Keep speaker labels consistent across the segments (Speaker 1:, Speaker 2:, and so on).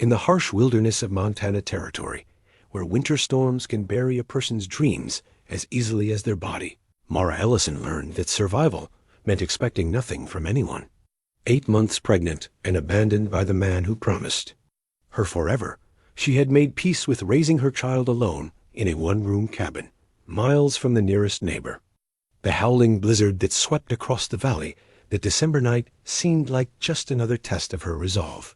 Speaker 1: in the harsh wilderness of Montana Territory, where winter storms can bury a person's dreams as easily as their body, Mara Ellison learned that survival meant expecting nothing from anyone. 8 months pregnant and abandoned by the man who promised her forever, she had made peace with raising her child alone in a one-room cabin, miles from the nearest neighbor. The howling blizzard that swept across the valley that December night seemed like just another test of her resolve.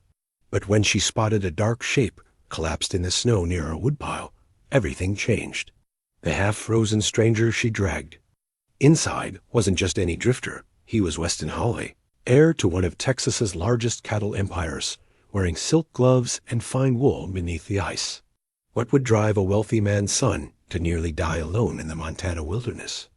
Speaker 1: But when she spotted a dark shape collapsed in the snow near a woodpile, everything changed. The half-frozen stranger she dragged inside wasn't just any drifter. He was Weston Hale, heir to one of Texas's largest cattle empires, wearing silk gloves and fine wool beneath the ice. What would drive a wealthy man's son to nearly die alone in the Montana wilderness?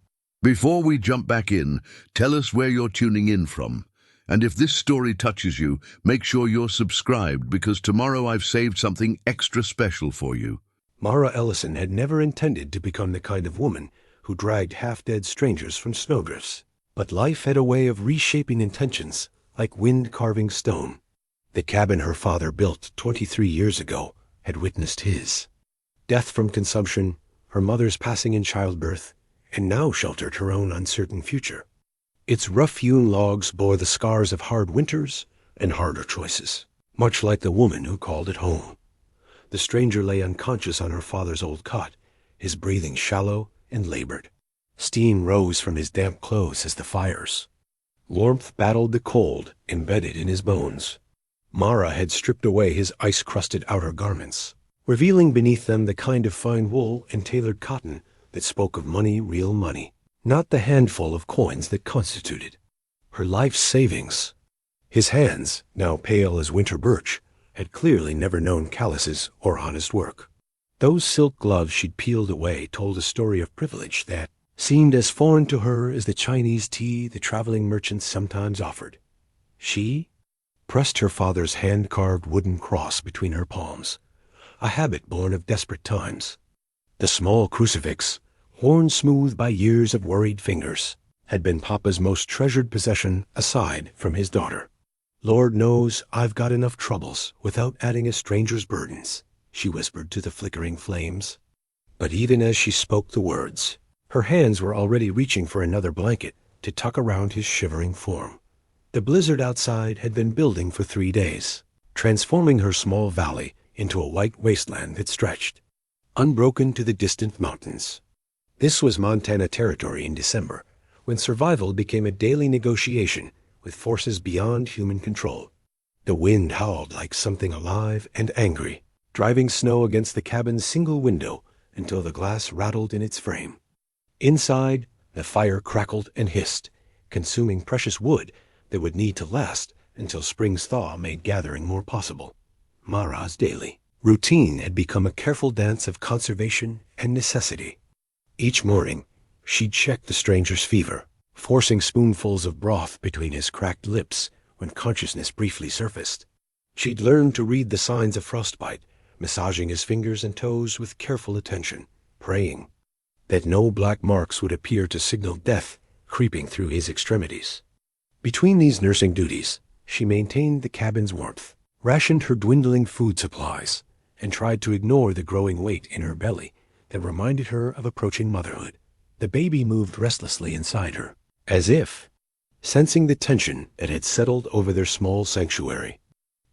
Speaker 2: Before we jump back in, tell us where you're tuning in from. And if this story touches you, make sure you're subscribed, because tomorrow I've saved something extra special for you.
Speaker 1: Mara Ellison had never intended to become the kind of woman who dragged half-dead strangers from snowdrifts. But life had a way of reshaping intentions, like wind carving stone. The cabin her father built 23 years ago had witnessed his death from consumption, her mother's passing in childbirth, and now sheltered her own uncertain future. Its rough-hewn logs bore the scars of hard winters and harder choices, much like the woman who called it home. The stranger lay unconscious on her father's old cot, his breathing shallow and labored. Steam rose from his damp clothes as the fires. Warmth battled the cold embedded in his bones. Mara had stripped away his ice-crusted outer garments, revealing beneath them the kind of fine wool and tailored cotton that spoke of money, real money, not the handful of coins that constituted her life's savings. His hands, now pale as winter birch, had clearly never known calluses or honest work. Those silk gloves she'd peeled away told a story of privilege that seemed as foreign to her as the Chinese tea the traveling merchants sometimes offered. She pressed her father's hand-carved wooden cross between her palms, a habit born of desperate times. The small crucifix, worn smooth by years of worried fingers, had been Papa's most treasured possession aside from his daughter. "Lord knows I've got enough troubles without adding a stranger's burdens," she whispered to the flickering flames. But even as she spoke the words, her hands were already reaching for another blanket to tuck around his shivering form. The blizzard outside had been building for 3 days, transforming her small valley into a white wasteland that stretched unbroken to the distant mountains. This was Montana Territory in December, when survival became a daily negotiation with forces beyond human control. The wind howled like something alive and angry, driving snow against the cabin's single window until the glass rattled in its frame. Inside, the fire crackled and hissed, consuming precious wood that would need to last until spring's thaw made gathering more possible. Mara's daily routine had become a careful dance of conservation and necessity. Each morning, she'd check the stranger's fever, forcing spoonfuls of broth between his cracked lips when consciousness briefly surfaced. She'd learned to read the signs of frostbite, massaging his fingers and toes with careful attention, praying that no black marks would appear to signal death creeping through his extremities. Between these nursing duties, she maintained the cabin's warmth, rationed her dwindling food supplies, and tried to ignore the growing weight in her belly that reminded her of approaching motherhood. The baby moved restlessly inside her, as if sensing the tension that had settled over their small sanctuary.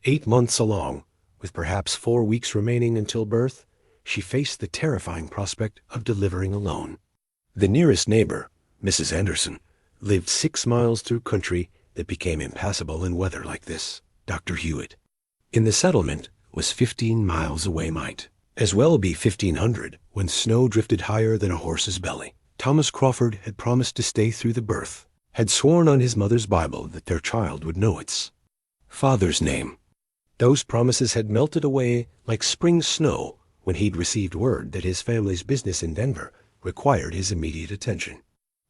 Speaker 1: 8 months along, with perhaps 4 weeks remaining until birth, she faced the terrifying prospect of delivering alone. The nearest neighbor, Mrs. Anderson, lived 6 miles through country that became impassable in weather like this. Dr. Hewitt, in the settlement, was 15 miles away, might as well be 1,500 when snow drifted higher than a horse's belly. Thomas Crawford had promised to stay through the birth, had sworn on his mother's Bible that their child would know its father's name. Those promises had melted away like spring snow when he'd received word that his family's business in Denver required his immediate attention.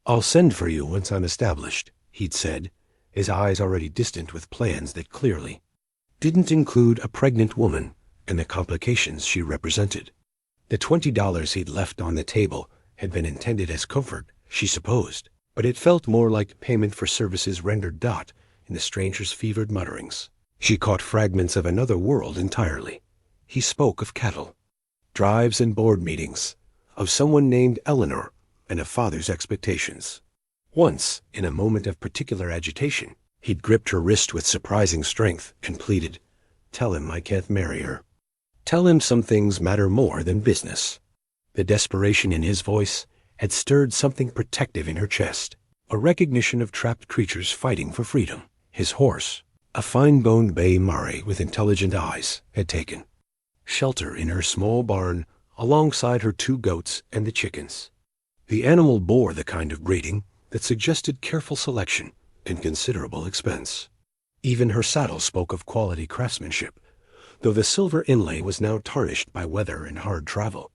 Speaker 1: "I'll send for you once I'm established," he'd said, his eyes already distant with plans that clearly didn't include a pregnant woman and the complications she represented. The $20 he'd left on the table had been intended as comfort, she supposed, but it felt more like payment for services rendered. In the stranger's fevered mutterings, She caught fragments of another world entirely. He spoke of cattle, drives and board meetings, of someone named Eleanor, and of father's expectations. Once, in a moment of particular agitation, he'd gripped her wrist with surprising strength and pleaded, "Tell him I can't marry her. Tell him some things matter more than business." The desperation in his voice had stirred something protective in her chest, a recognition of trapped creatures fighting for freedom. His horse, a fine-boned bay Mare with intelligent eyes, had taken shelter in her small barn alongside her 2 goats and the chickens. The animal bore the kind of breeding that suggested careful selection and considerable expense. Even her saddle spoke of quality craftsmanship, though the silver inlay was now tarnished by weather and hard travel.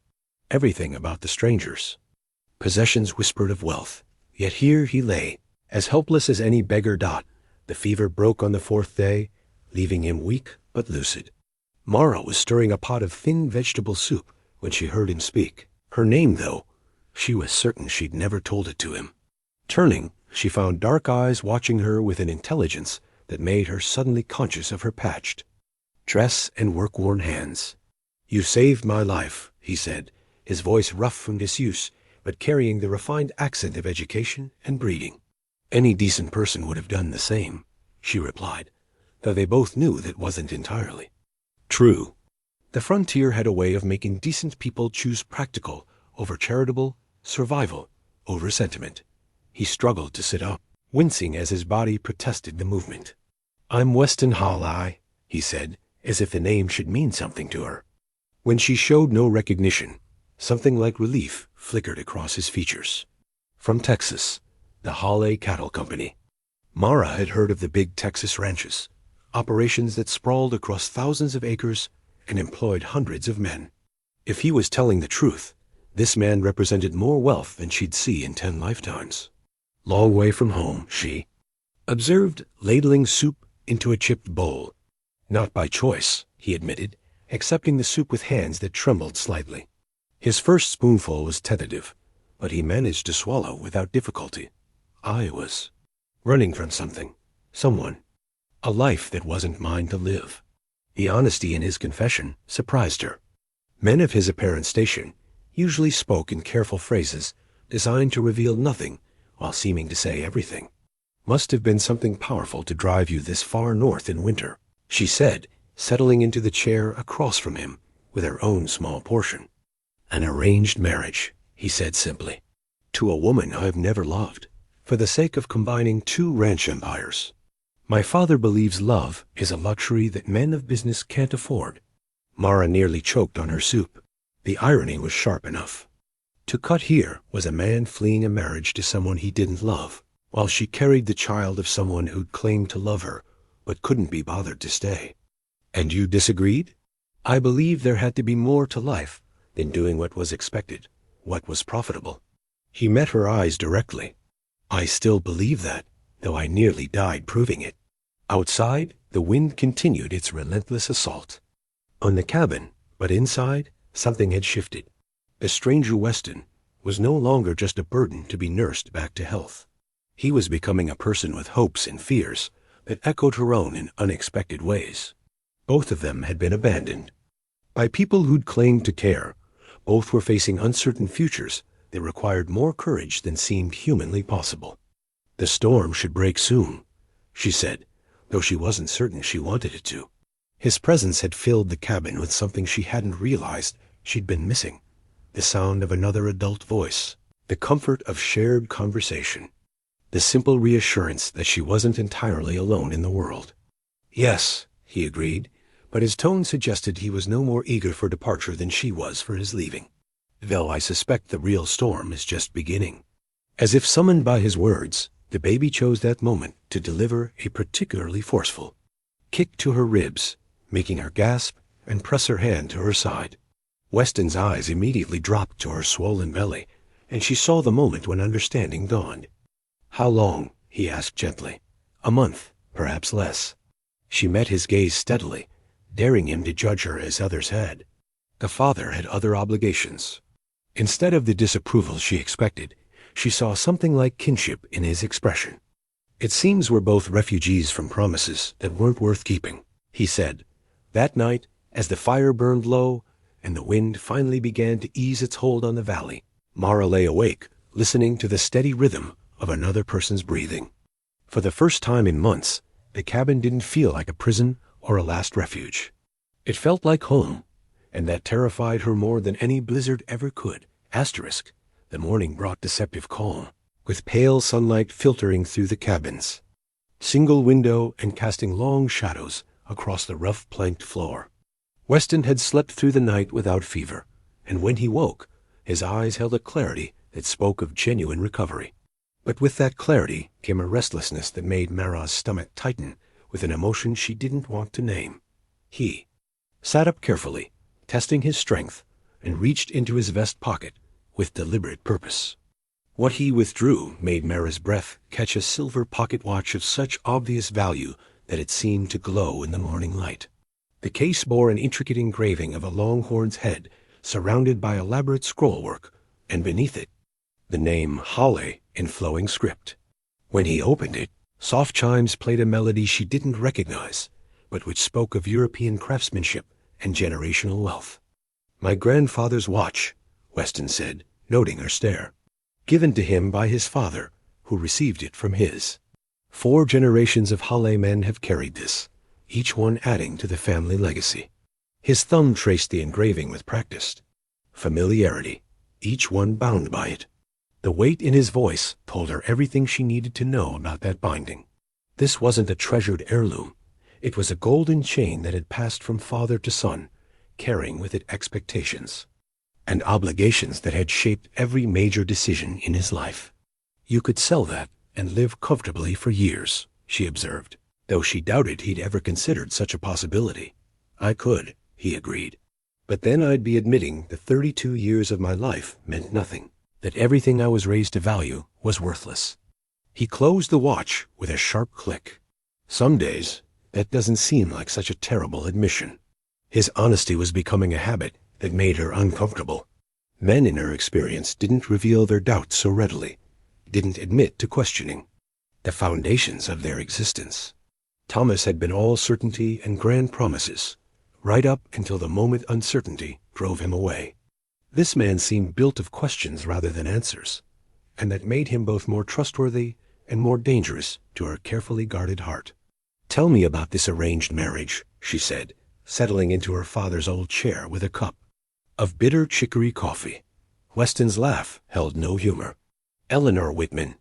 Speaker 1: Everything about the strangers. Possessions whispered of wealth, yet here he lay, as helpless as any beggar dot. The fever broke on the 4th day, leaving him weak but lucid. Mara was stirring a pot of thin vegetable soup when she heard him speak. Her name, though, she was certain she'd never told it to him. Turning, she found dark eyes watching her with an intelligence that made her suddenly conscious of her patched dress and work-worn hands. "You saved my life," he said, his voice rough from disuse, but carrying the refined accent of education and breeding. "Any decent person would have done the same," she replied, though they both knew that wasn't entirely true. The frontier had a way of making decent people choose practical over charitable, survival over sentiment. He struggled to sit up, wincing as his body protested the movement. "I'm Weston Hale," he said, as if the name should mean something to her. When she showed no recognition, something like relief flickered across his features. "From Texas, the Hale Cattle Company." Mara had heard of the big Texas ranches, operations that sprawled across thousands of acres and employed hundreds of men. If he was telling the truth, this man represented more wealth than she'd see in 10 lifetimes. "Long way from home," she observed, ladling soup into a chipped bowl. "Not by choice," he admitted, accepting the soup with hands that trembled slightly. His first spoonful was tentative, but he managed to swallow without difficulty. "I was running from something, someone, a life that wasn't mine to live." The honesty in his confession surprised her. Men of his apparent station usually spoke in careful phrases designed to reveal nothing while seeming to say everything. "Must have been something powerful to drive you this far north in winter," she said, settling into the chair across from him with her own small portion. "An arranged marriage," he said simply, "to a woman I've never loved, for the sake of combining 2 ranch empires. My father believes love is a luxury that men of business can't afford." Mara nearly choked on her soup. The irony was sharp enough. To cut here was a man fleeing a marriage to someone he didn't love, while she carried the child of someone who'd claimed to love her, but couldn't be bothered to stay. "And you disagreed?" "I believe there had to be more to life than doing what was expected, what was profitable." He met her eyes directly. "I still believe that, though I nearly died proving it." Outside, the wind continued its relentless assault on the cabin, but inside, something had shifted. The stranger Weston was no longer just a burden to be nursed back to health. He was becoming a person with hopes and fears that echoed her own in unexpected ways. Both of them had been abandoned by people who'd claimed to care. Both were facing uncertain futures that required more courage than seemed humanly possible. "The storm should break soon," she said, though she wasn't certain she wanted it to. His presence had filled the cabin with something she hadn't realized she'd been missing. The sound of another adult voice, the comfort of shared conversation, the simple reassurance that she wasn't entirely alone in the world. "Yes," he agreed, but his tone suggested he was no more eager for departure than she was for his leaving. "Though I suspect the real storm is just beginning." As if summoned by his words, the baby chose that moment to deliver a particularly forceful kick to her ribs, making her gasp and press her hand to her side. Weston's eyes immediately dropped to her swollen belly, and she saw the moment when understanding dawned. "How long?" he asked gently. "A month, perhaps less." She met his gaze steadily, daring him to judge her as others had. The father had other obligations. Instead of the disapproval she expected, she saw something like kinship in his expression. "It seems we're both refugees from promises that weren't worth keeping." he said. That night, as the fire burned low and the wind finally began to ease its hold on the valley, Mara lay awake, listening to the steady rhythm of another person's breathing. For the first time in months, the cabin didn't feel like a prison or a last refuge. It felt like home, and that terrified her more than any blizzard ever could. Asterisk, the morning brought deceptive calm, with pale sunlight filtering through the cabins, single window and casting long shadows across the rough planked floor. Weston had slept through the night without fever, and when he woke, his eyes held a clarity that spoke of genuine recovery. But with that clarity came a restlessness that made Mara's stomach tighten with an emotion she didn't want to name. He sat up carefully, testing his strength, and reached into his vest pocket with deliberate purpose. What he withdrew made Mara's breath catch a silver pocket watch of such obvious value that it seemed to glow in the morning light. The case bore an intricate engraving of a longhorn's head surrounded by elaborate scrollwork, and beneath it, the name Hale in flowing script. When he opened it, soft chimes played a melody she didn't recognize, but which spoke of European craftsmanship and generational wealth. "My grandfather's watch," Weston said, noting her stare. "Given to him by his father, who received it from his. 4 generations of Hale men have carried this, each one adding to the family legacy." His thumb traced the engraving with practice. Familiarity, each one bound by it. The weight in his voice told her everything she needed to know about that binding. This wasn't a treasured heirloom. It was a golden chain that had passed from father to son, carrying with it expectations and obligations that had shaped every major decision in his life. "You could sell that and live comfortably for years," she observed, though she doubted he'd ever considered such a possibility. "I could," he agreed. "But then I'd be admitting that 32 years of my life meant nothing, that everything I was raised to value was worthless." He closed the watch with a sharp click. Some days, that doesn't seem like such a terrible admission. His honesty was becoming a habit that made her uncomfortable. Men in her experience didn't reveal their doubts so readily, didn't admit to questioning the foundations of their existence. Thomas had been all certainty and grand promises, right up until the moment uncertainty drove him away. This man seemed built of questions rather than answers, and that made him both more trustworthy and more dangerous to her carefully guarded heart. "Tell me about this arranged marriage," she said, settling into her father's old chair with a cup of bitter chicory coffee. Weston's laugh held no humor. "Eleanor Whitman,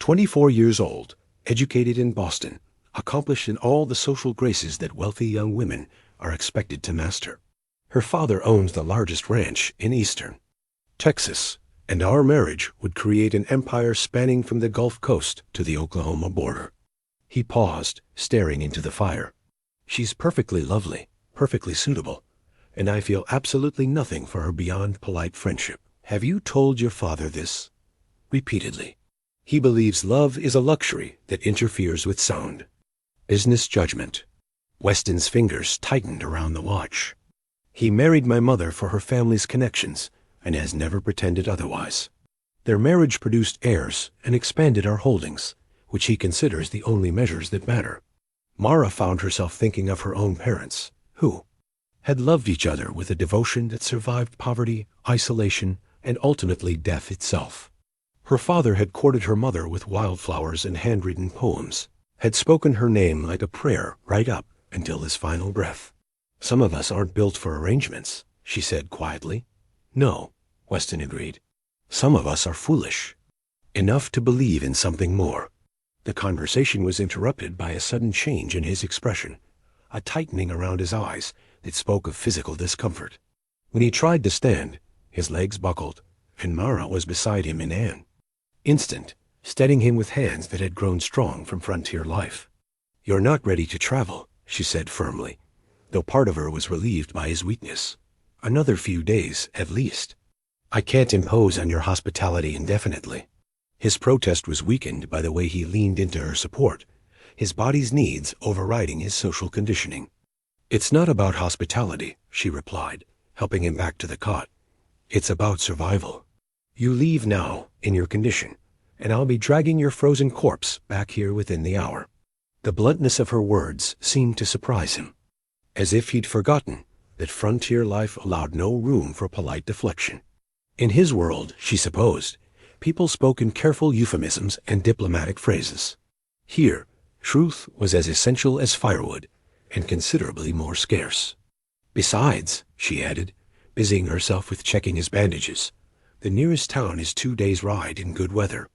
Speaker 1: 24 years old, educated in Boston, accomplished in all the social graces that wealthy young women are expected to master. Her father owns the largest ranch in eastern Texas, and our marriage would create an empire spanning from the Gulf Coast to the Oklahoma border." He paused, staring into the fire. "She's perfectly lovely, perfectly suitable, and I feel absolutely nothing for her beyond polite friendship. Have you told your father this?" "Repeatedly. He believes love is a luxury that interferes with sound business judgment." Weston's fingers tightened around the watch. "He married my mother for her family's connections and has never pretended otherwise. Their marriage produced heirs and expanded our holdings, which he considers the only measures that matter." Mara found herself thinking of her own parents, who had loved each other with a devotion that survived poverty, isolation, and ultimately death itself. Her father had courted her mother with wildflowers and handwritten poems, had spoken her name like a prayer right up until his final breath. "Some of us aren't built for arrangements," she said quietly. "No," Weston agreed. "Some of us are foolish enough to believe in something more." The conversation was interrupted by a sudden change in his expression, a tightening around his eyes that spoke of physical discomfort. When he tried to stand, his legs buckled, and Mara was beside him in an instant, steadying him with hands that had grown strong from frontier life. "You're not ready to travel," she said firmly, though part of her was relieved by his weakness. "Another few days, at least. I can't impose on your hospitality indefinitely." His protest was weakened by the way he leaned into her support, his body's needs overriding his social conditioning. "It's not about hospitality," she replied, helping him back to the cot. "It's about survival. You leave now, in your condition, and I'll be dragging your frozen corpse back here within the hour." The bluntness of her words seemed to surprise him. as if he'd forgotten that frontier life allowed no room for polite deflection. In his world, she supposed, people spoke in careful euphemisms and diplomatic phrases. Here, truth was as essential as firewood, and considerably more scarce. Besides, she added, busying herself with checking his bandages, the nearest town is 2 days' ride in good weather.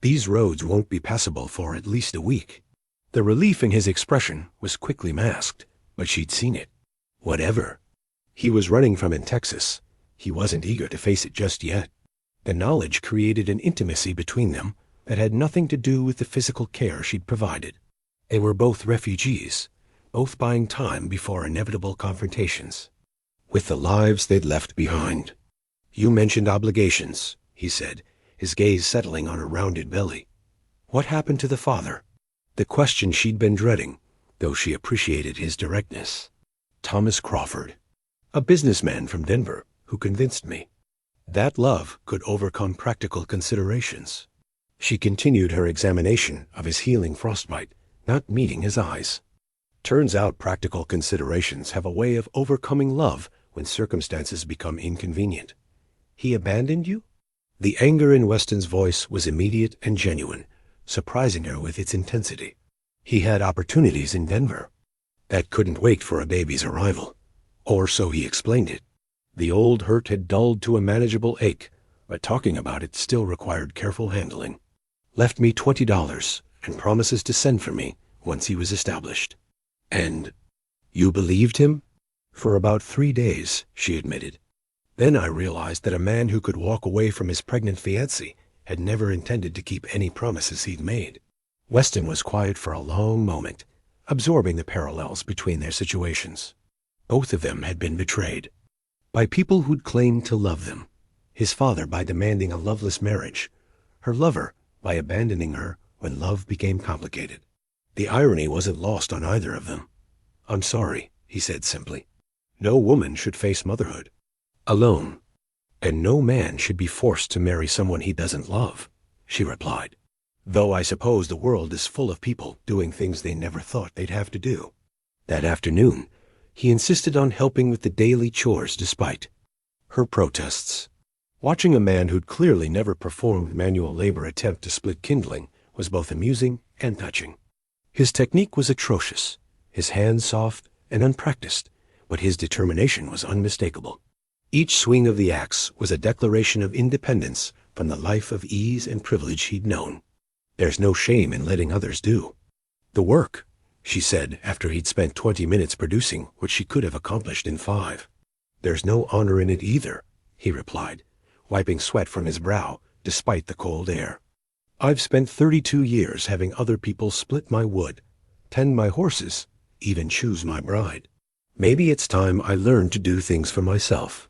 Speaker 1: These roads won't be passable for at least a week. The relief in his expression was quickly masked, but she'd seen it. Whatever he was running from in Texas, he wasn't eager to face it just yet. The knowledge created an intimacy between them that had nothing to do with the physical care she'd provided. They were both refugees, both buying time before inevitable confrontations with the lives they'd left behind. You mentioned obligations, he said, his gaze settling on her rounded belly. What happened to the father? The question she'd been dreading, though she appreciated his directness. Thomas Crawford, a businessman from Denver, who convinced me that love could overcome practical considerations. She continued her examination of his healing frostbite, not meeting his eyes. Turns out practical considerations have a way of overcoming love when circumstances become inconvenient. He abandoned you? The anger in Weston's voice was immediate and genuine, surprising her with its intensity. He had opportunities in Denver that couldn't wait for a baby's arrival, or so he explained it. The old hurt had dulled to a manageable ache, but talking about it still required careful handling. Left me $20 and promises to send for me once he was established. And you believed him? For about 3 days, she admitted. Then I realized that a man who could walk away from his pregnant fiancée had never intended to keep any promises he'd made. Weston was quiet for a long moment, absorbing the parallels between their situations. Both of them had been betrayed by people who'd claimed to love them. His father by demanding a loveless marriage, her lover by abandoning her when love became complicated. The irony wasn't lost on either of them. I'm sorry, he said simply. No woman should face motherhood alone, and no man should be forced to marry someone he doesn't love, she replied. Though I suppose the world is full of people doing things they never thought they'd have to do. That afternoon, he insisted on helping with the daily chores despite her protests. Watching a man who'd clearly never performed manual labor attempt to split kindling was both amusing and touching. His technique was atrocious, his hands soft and unpracticed, but his determination was unmistakable. Each swing of the axe was a declaration of independence from the life of ease and privilege he'd known. There's no shame in letting others do the work, she said after he'd spent 20 minutes producing what she could have accomplished in 5. There's no honor in it either, he replied, wiping sweat from his brow despite the cold air. I've spent 32 years having other people split my wood, tend my horses, even choose my bride. Maybe it's time I learned to do things for myself.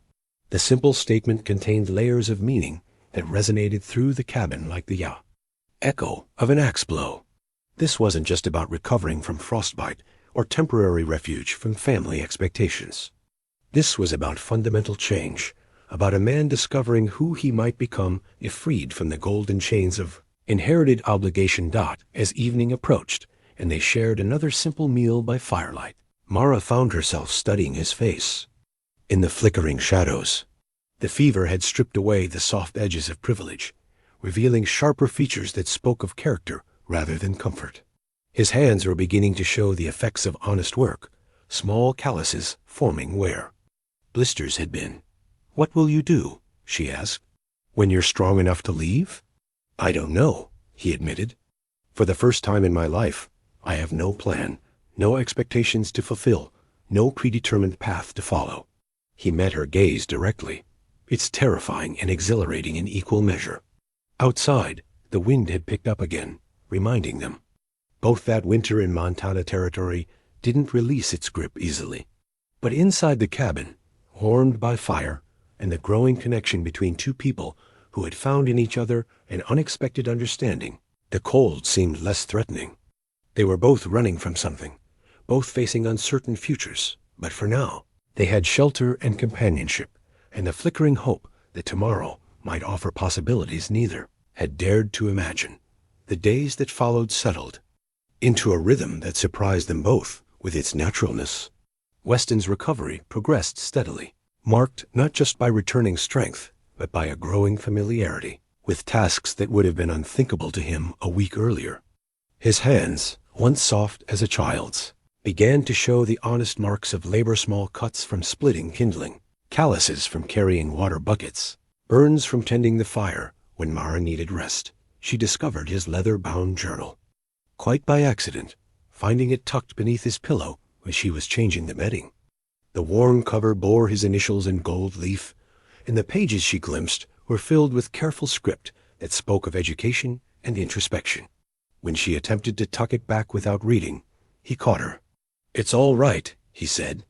Speaker 1: The simple statement contained layers of meaning that resonated through the cabin like the echo of an axe blow. This wasn't just about recovering from frostbite or temporary refuge from family expectations. This was about fundamental change, about a man discovering who he might become if freed from the golden chains of inherited obligation. As evening approached, and they shared another simple meal by firelight, Mara found herself studying his face. In the flickering shadows, the fever had stripped away the soft edges of privilege, revealing sharper features that spoke of character rather than comfort. His hands were beginning to show the effects of honest work, small calluses forming where blisters had been. What will you do, she asked, when you're strong enough to leave? I don't know, he admitted. For the first time in my life, I have no plan, no expectations to fulfill, no predetermined path to follow. He met her gaze directly. It's terrifying and exhilarating in equal measure. Outside, the wind had picked up again, reminding them. Both that winter in Montana territory didn't release its grip easily. But inside the cabin, warmed by fire and the growing connection between two people who had found in each other an unexpected understanding, the cold seemed less threatening. They were both running from something, both facing uncertain futures, but for now, they had shelter and companionship, and the flickering hope that tomorrow might offer possibilities neither had dared to imagine. The days that followed settled into a rhythm that surprised them both with its naturalness. Weston's recovery progressed steadily, marked not just by returning strength, but by a growing familiarity with tasks that would have been unthinkable to him a week earlier. His hands, once soft as a child's, began to show the honest marks of labor-small cuts from splitting kindling, calluses from carrying water buckets, burns from tending the fire when Mara needed rest. She discovered his leather-bound journal. Quite by accident, finding it tucked beneath his pillow when she was changing the bedding. The worn cover bore his initials in gold leaf, and the pages she glimpsed were filled with careful script that spoke of education and introspection. When she attempted to tuck it back without reading, he caught her. "It's all right," he said,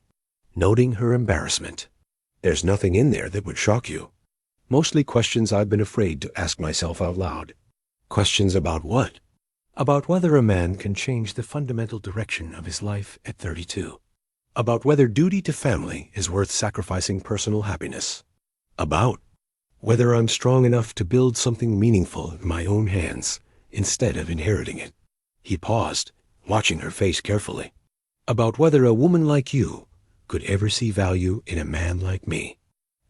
Speaker 1: noting her embarrassment. "There's nothing in there that would shock you. Mostly questions I've been afraid to ask myself out loud." "Questions about what?" "About whether a man can change the fundamental direction of his life at 32. About whether duty to family is worth sacrificing personal happiness. About whether I'm strong enough to build something meaningful in my own hands instead of inheriting it." He paused, watching her face carefully. "About whether a woman like you could ever see value in a man like me."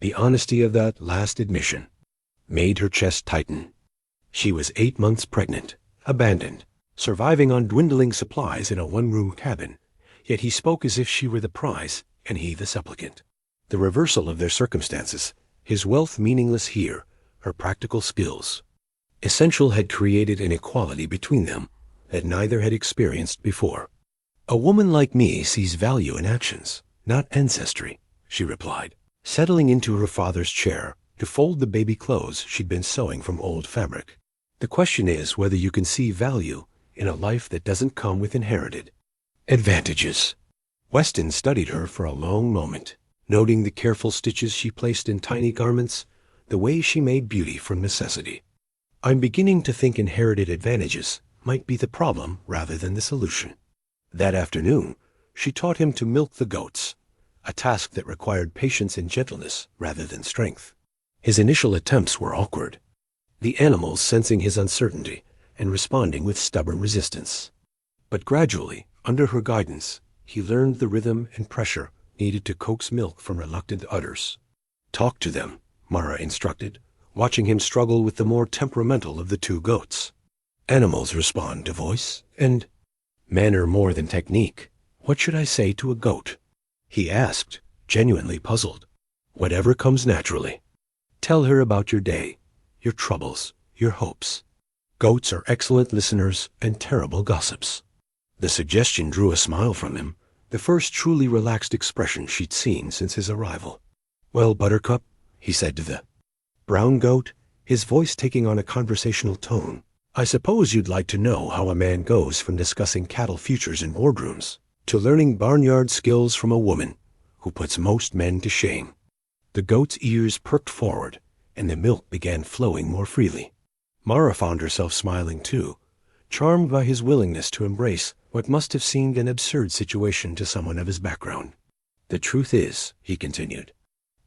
Speaker 1: The honesty of that last admission made her chest tighten. She was 8 months pregnant, abandoned, surviving on dwindling supplies in a one-room cabin, yet he spoke as if she were the prize and he the supplicant. The reversal of their circumstances, his wealth meaningless here, her practical skills, essential, had created an equality between them that neither had experienced before. "A woman like me sees value in actions, not ancestry," she replied, settling into her father's chair to fold the baby clothes she'd been sewing from old fabric. "The question is whether you can see value in a life that doesn't come with inherited advantages." Weston studied her for a long moment, noting the careful stitches she placed in tiny garments, the way she made beauty from necessity. "I'm beginning to think inherited advantages might be the problem rather than the solution." That afternoon, she taught him to milk the goats, a task that required patience and gentleness rather than strength. His initial attempts were awkward, the animals sensing his uncertainty and responding with stubborn resistance. But gradually, under her guidance, he learned the rhythm and pressure needed to coax milk from reluctant udders. "Talk to them," Mara instructed, watching him struggle with the more temperamental of the two goats. "Animals respond to voice and manner more than technique. What should I say to a goat?" he asked, genuinely puzzled. "Whatever comes naturally. Tell her about your day, your troubles, your hopes. Goats are excellent listeners and terrible gossips." The suggestion drew a smile from him, the first truly relaxed expression she'd seen since his arrival. "Well, Buttercup," he said to the brown goat, his voice taking on a conversational tone, "I suppose you'd like to know how a man goes from discussing cattle futures in boardrooms to learning barnyard skills from a woman who puts most men to shame." The goat's ears perked forward, and the milk began flowing more freely. Mara found herself smiling too, charmed by his willingness to embrace what must have seemed an absurd situation to someone of his background. "The truth is," he continued,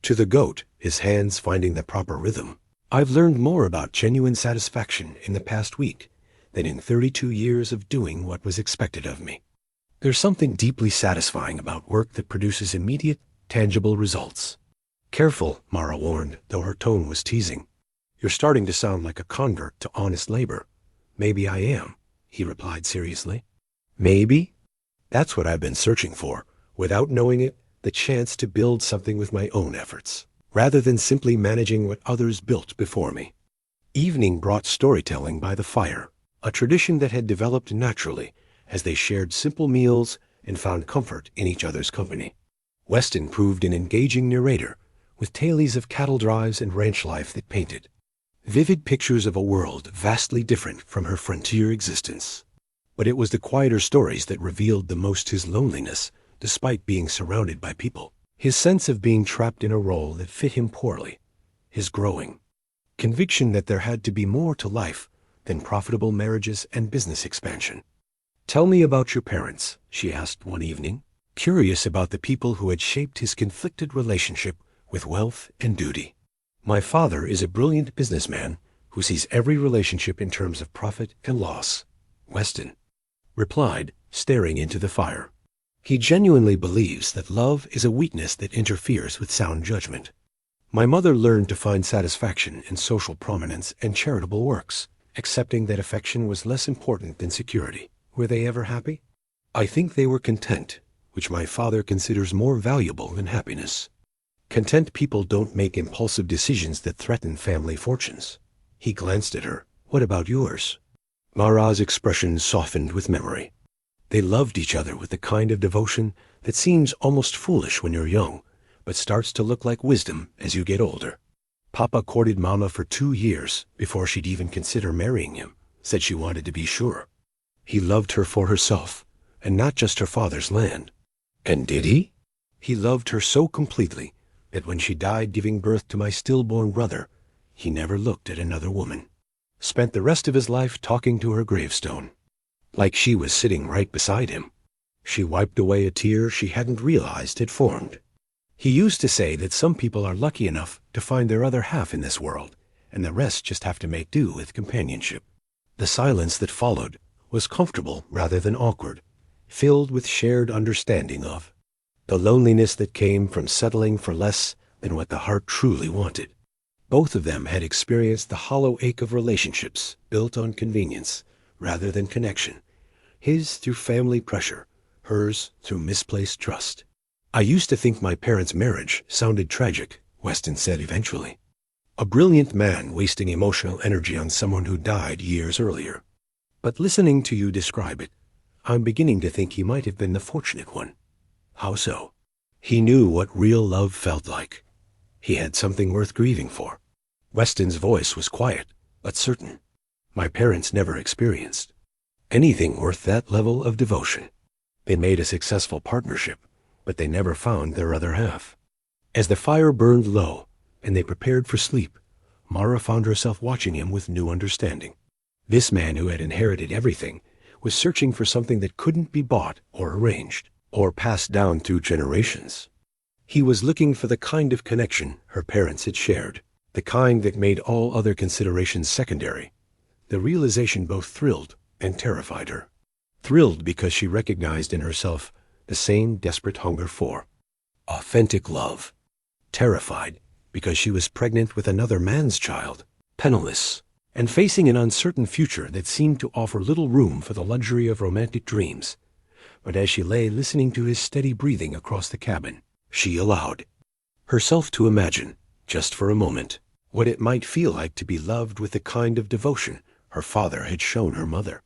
Speaker 1: to the goat, his hands finding the proper rhythm, "I've learned more about genuine satisfaction in the past week than in 32 years of doing what was expected of me. There's something deeply satisfying about work that produces immediate, tangible results." "Careful," Mara warned, though her tone was teasing. "You're starting to sound like a convert to honest labor." "Maybe I am," he replied seriously. "Maybe? That's what I've been searching for, without knowing it, the chance to build something with my own efforts, rather than simply managing what others built before me." Evening brought storytelling by the fire, a tradition that had developed naturally as they shared simple meals and found comfort in each other's company. Weston proved an engaging narrator, with tales of cattle drives and ranch life that painted vivid pictures of a world vastly different from her frontier existence. But it was the quieter stories that revealed the most his loneliness, despite being surrounded by people. His sense of being trapped in a role that fit him poorly. His growing conviction that there had to be more to life than profitable marriages and business expansion. "Tell me about your parents," she asked one evening, curious about the people who had shaped his conflicted relationship with wealth and duty. "My father is a brilliant businessman who sees every relationship in terms of profit and loss," Weston replied, staring into the fire. He genuinely believes that love is a weakness that interferes with sound judgment. My mother learned to find satisfaction in social prominence and charitable works, accepting that affection was less important than security. Were they ever happy? I think they were content, which my father considers more valuable than happiness. Content people don't make impulsive decisions that threaten family fortunes. He glanced at her. What about yours? Mara's expression softened with memory. They loved each other with the kind of devotion that seems almost foolish when you're young, but starts to look like wisdom as you get older. Papa courted Mama for 2 years before she'd even consider marrying him, said she wanted to be sure. He loved her for herself, and not just her father's land. And did he? He loved her so completely that when she died giving birth to my stillborn brother, he never looked at another woman. Spent the rest of his life talking to her gravestone, like she was sitting right beside him. She wiped away a tear she hadn't realized had formed. He used to say that some people are lucky enough to find their other half in this world, and the rest just have to make do with companionship. The silence that followed was comfortable rather than awkward, filled with shared understanding of the loneliness that came from settling for less than what the heart truly wanted. Both of them had experienced the hollow ache of relationships built on convenience rather than connection, his through family pressure, hers through misplaced trust. I used to think my parents' marriage sounded tragic, Weston said eventually. A brilliant man wasting emotional energy on someone who died years earlier. But listening to you describe it, I'm beginning to think he might have been the fortunate one. How so? He knew what real love felt like. He had something worth grieving for. Weston's voice was quiet, but certain. My parents never experienced anything worth that level of devotion. They made a successful partnership, but they never found their other half. As the fire burned low and they prepared for sleep, Mara found herself watching him with new understanding. This man who had inherited everything was searching for something that couldn't be bought or arranged or passed down through generations. He was looking for the kind of connection her parents had shared, the kind that made all other considerations secondary. The realization both thrilled and terrified her. Thrilled because she recognized in herself the same desperate hunger for authentic love. Terrified because she was pregnant with another man's child, penniless, and facing an uncertain future that seemed to offer little room for the luxury of romantic dreams. But as she lay listening to his steady breathing across the cabin, she allowed herself to imagine, just for a moment, what it might feel like to be loved with the kind of devotion her father had shown her mother.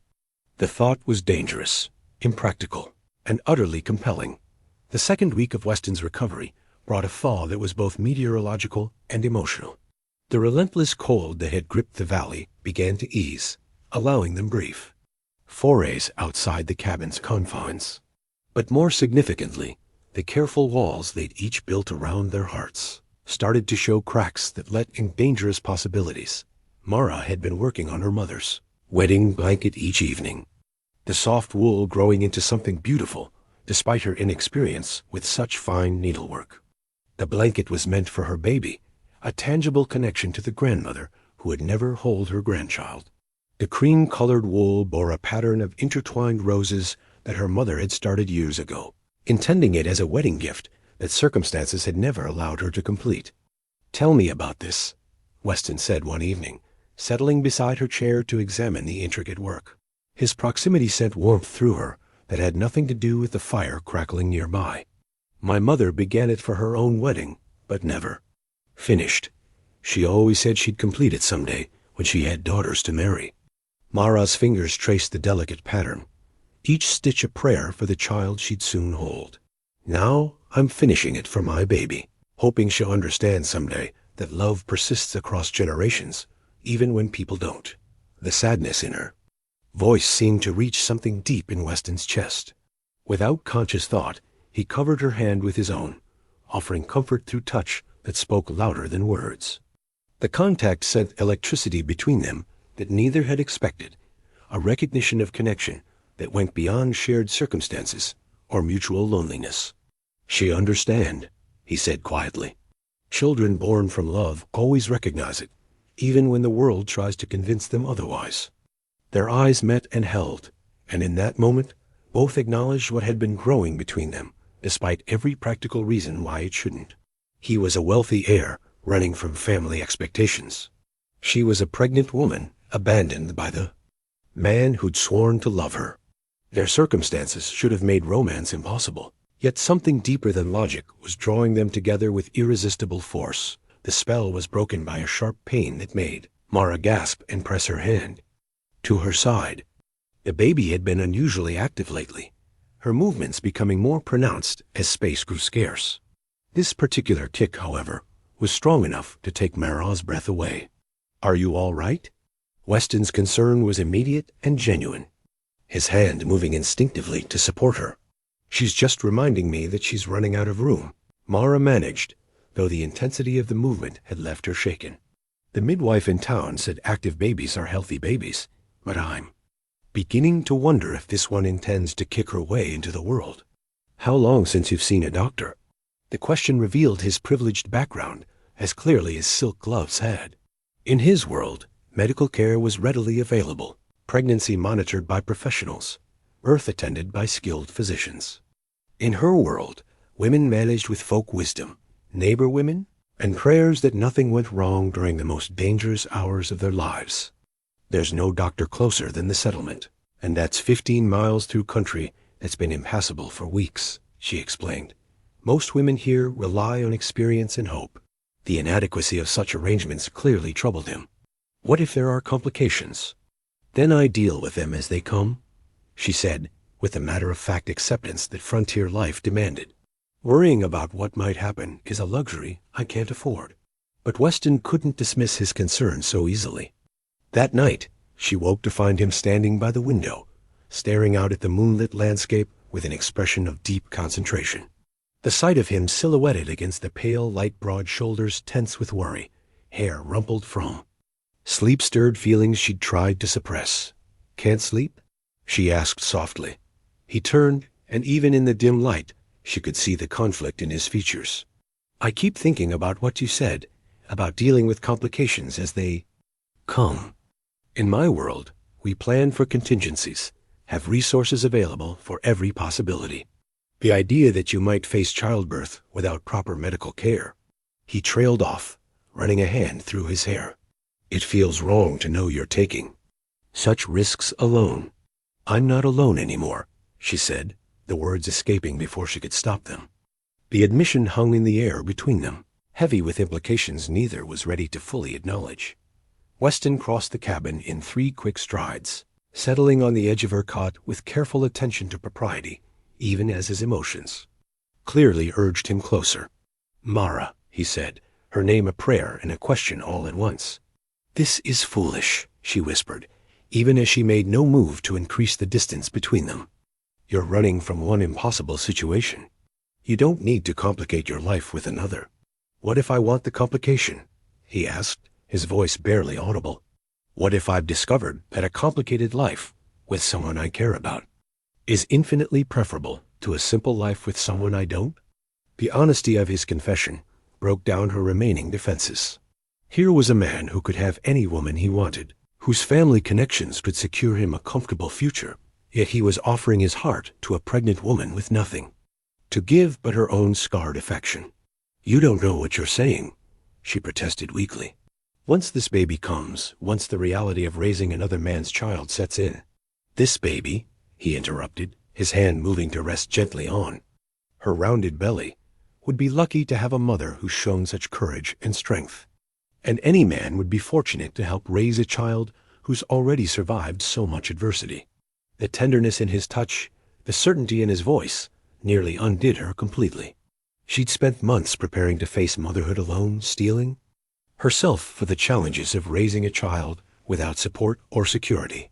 Speaker 1: The thought was dangerous, impractical, and utterly compelling. The second week of Weston's recovery brought a thaw that was both meteorological and emotional. The relentless cold that had gripped the valley began to ease, allowing them brief forays outside the cabin's confines. But more significantly, the careful walls they'd each built around their hearts started to show cracks that let in dangerous possibilities. Mara had been working on her mother's wedding blanket each evening, the soft wool growing into something beautiful despite her inexperience with such fine needlework. The blanket was meant for her baby, a tangible connection to the grandmother who would never hold her grandchild. The cream-colored wool bore a pattern of intertwined roses that her mother had started years ago, intending it as a wedding gift that circumstances had never allowed her to complete. "Tell me about this," Weston said one evening, settling beside her chair to examine the intricate work. His proximity sent warmth through her that had nothing to do with the fire crackling nearby. "My mother began it for her own wedding, but never finished. She always said she'd complete it someday when she had daughters to marry." Mara's fingers traced the delicate pattern, each stitch a prayer for the child she'd soon hold. "Now I'm finishing it for my baby, hoping she'll understand someday that love persists across generations, even when people don't." The sadness in her voice seemed to reach something deep in Weston's chest. Without conscious thought, he covered her hand with his own, offering comfort through touch that spoke louder than words. The contact sent electricity between them that neither had expected, a recognition of connection that went beyond shared circumstances or mutual loneliness. "She understand," he said quietly. "Children born from love always recognize it, even when the world tries to convince them otherwise." Their eyes met and held, and in that moment, Both acknowledged what had been growing between them, despite every practical reason why it shouldn't. He was a wealthy heir, running from family expectations. She was a pregnant woman, abandoned by the man who'd sworn to love her. Their circumstances should have made romance impossible. Yet something deeper than logic was drawing them together with irresistible force. The spell was broken by a sharp pain that made Mara gasp and press her hand to her side. The baby had been unusually active lately, her movements becoming more pronounced as space grew scarce. This particular kick, however, was strong enough to take Mara's breath away. "Are you all right?" Weston's concern was immediate and genuine, his hand moving instinctively to support her. "She's just reminding me that she's running out of room," Mara managed, though the intensity of the movement had left her shaken. "The midwife in town said active babies are healthy babies, but I'm beginning to wonder if this one intends to kick her way into the world." "How long since you've seen a doctor?" The question revealed his privileged background as clearly as silk gloves had. In his world, medical care was readily available, pregnancy monitored by professionals, birth attended by skilled physicians. In her world, women managed with folk wisdom, neighbor women, and prayers that nothing went wrong during the most dangerous hours of their lives. "There's no doctor closer than the settlement, and that's 15 miles through country that's been impassable for weeks," she explained. "Most women here rely on experience and hope." The inadequacy of such arrangements clearly troubled him. "What if there are complications?" "Then I deal with them as they come," she said, with the matter-of-fact acceptance that frontier life demanded. "Worrying about what might happen is a luxury I can't afford." But Weston couldn't dismiss his concern so easily. That night, she woke to find him standing by the window, staring out at the moonlit landscape with an expression of deep concentration. The sight of him silhouetted against the pale, light, broad shoulders tense with worry, hair rumpled from sleep-stirred feelings she'd tried to suppress. "Can't sleep?" she asked softly. He turned, and even in the dim light, she could see the conflict in his features. "I keep thinking about what you said, about dealing with complications as they come. In my world, we plan for contingencies, have resources available for every possibility. The idea that you might face childbirth without proper medical care." He trailed off, running a hand through his hair. "It feels wrong to know you're taking such risks alone." "I'm not alone anymore," she said, the words escaping before she could stop them. The admission hung in the air between them, heavy with implications neither was ready to fully acknowledge. Weston crossed the cabin in 3 quick strides, settling on the edge of her cot with careful attention to propriety, even as his emotions clearly urged him closer. "Mara," he said, her name a prayer and a question all at once. "This is foolish," she whispered, even as she made no move to increase the distance between them. "You're running from one impossible situation. You don't need to complicate your life with another." "What if I want the complication?" he asked, his voice barely audible. "What if I've discovered that a complicated life with someone I care about is infinitely preferable to a simple life with someone I don't?" The honesty of his confession broke down her remaining defenses. Here was a man who could have any woman he wanted, whose family connections could secure him a comfortable future, yet he was offering his heart to a pregnant woman with nothing to give but her own scarred affection. "You don't know what you're saying," she protested weakly. "Once this baby comes, once the reality of raising another man's child sets in—" "This baby," he interrupted, his hand moving to rest gently on her rounded belly, "would be lucky to have a mother who's shown such courage and strength. And any man would be fortunate to help raise a child who's already survived so much adversity." The tenderness in his touch, the certainty in his voice, nearly undid her completely. She'd spent months preparing to face motherhood alone, steeling herself for the challenges of raising a child without support or security.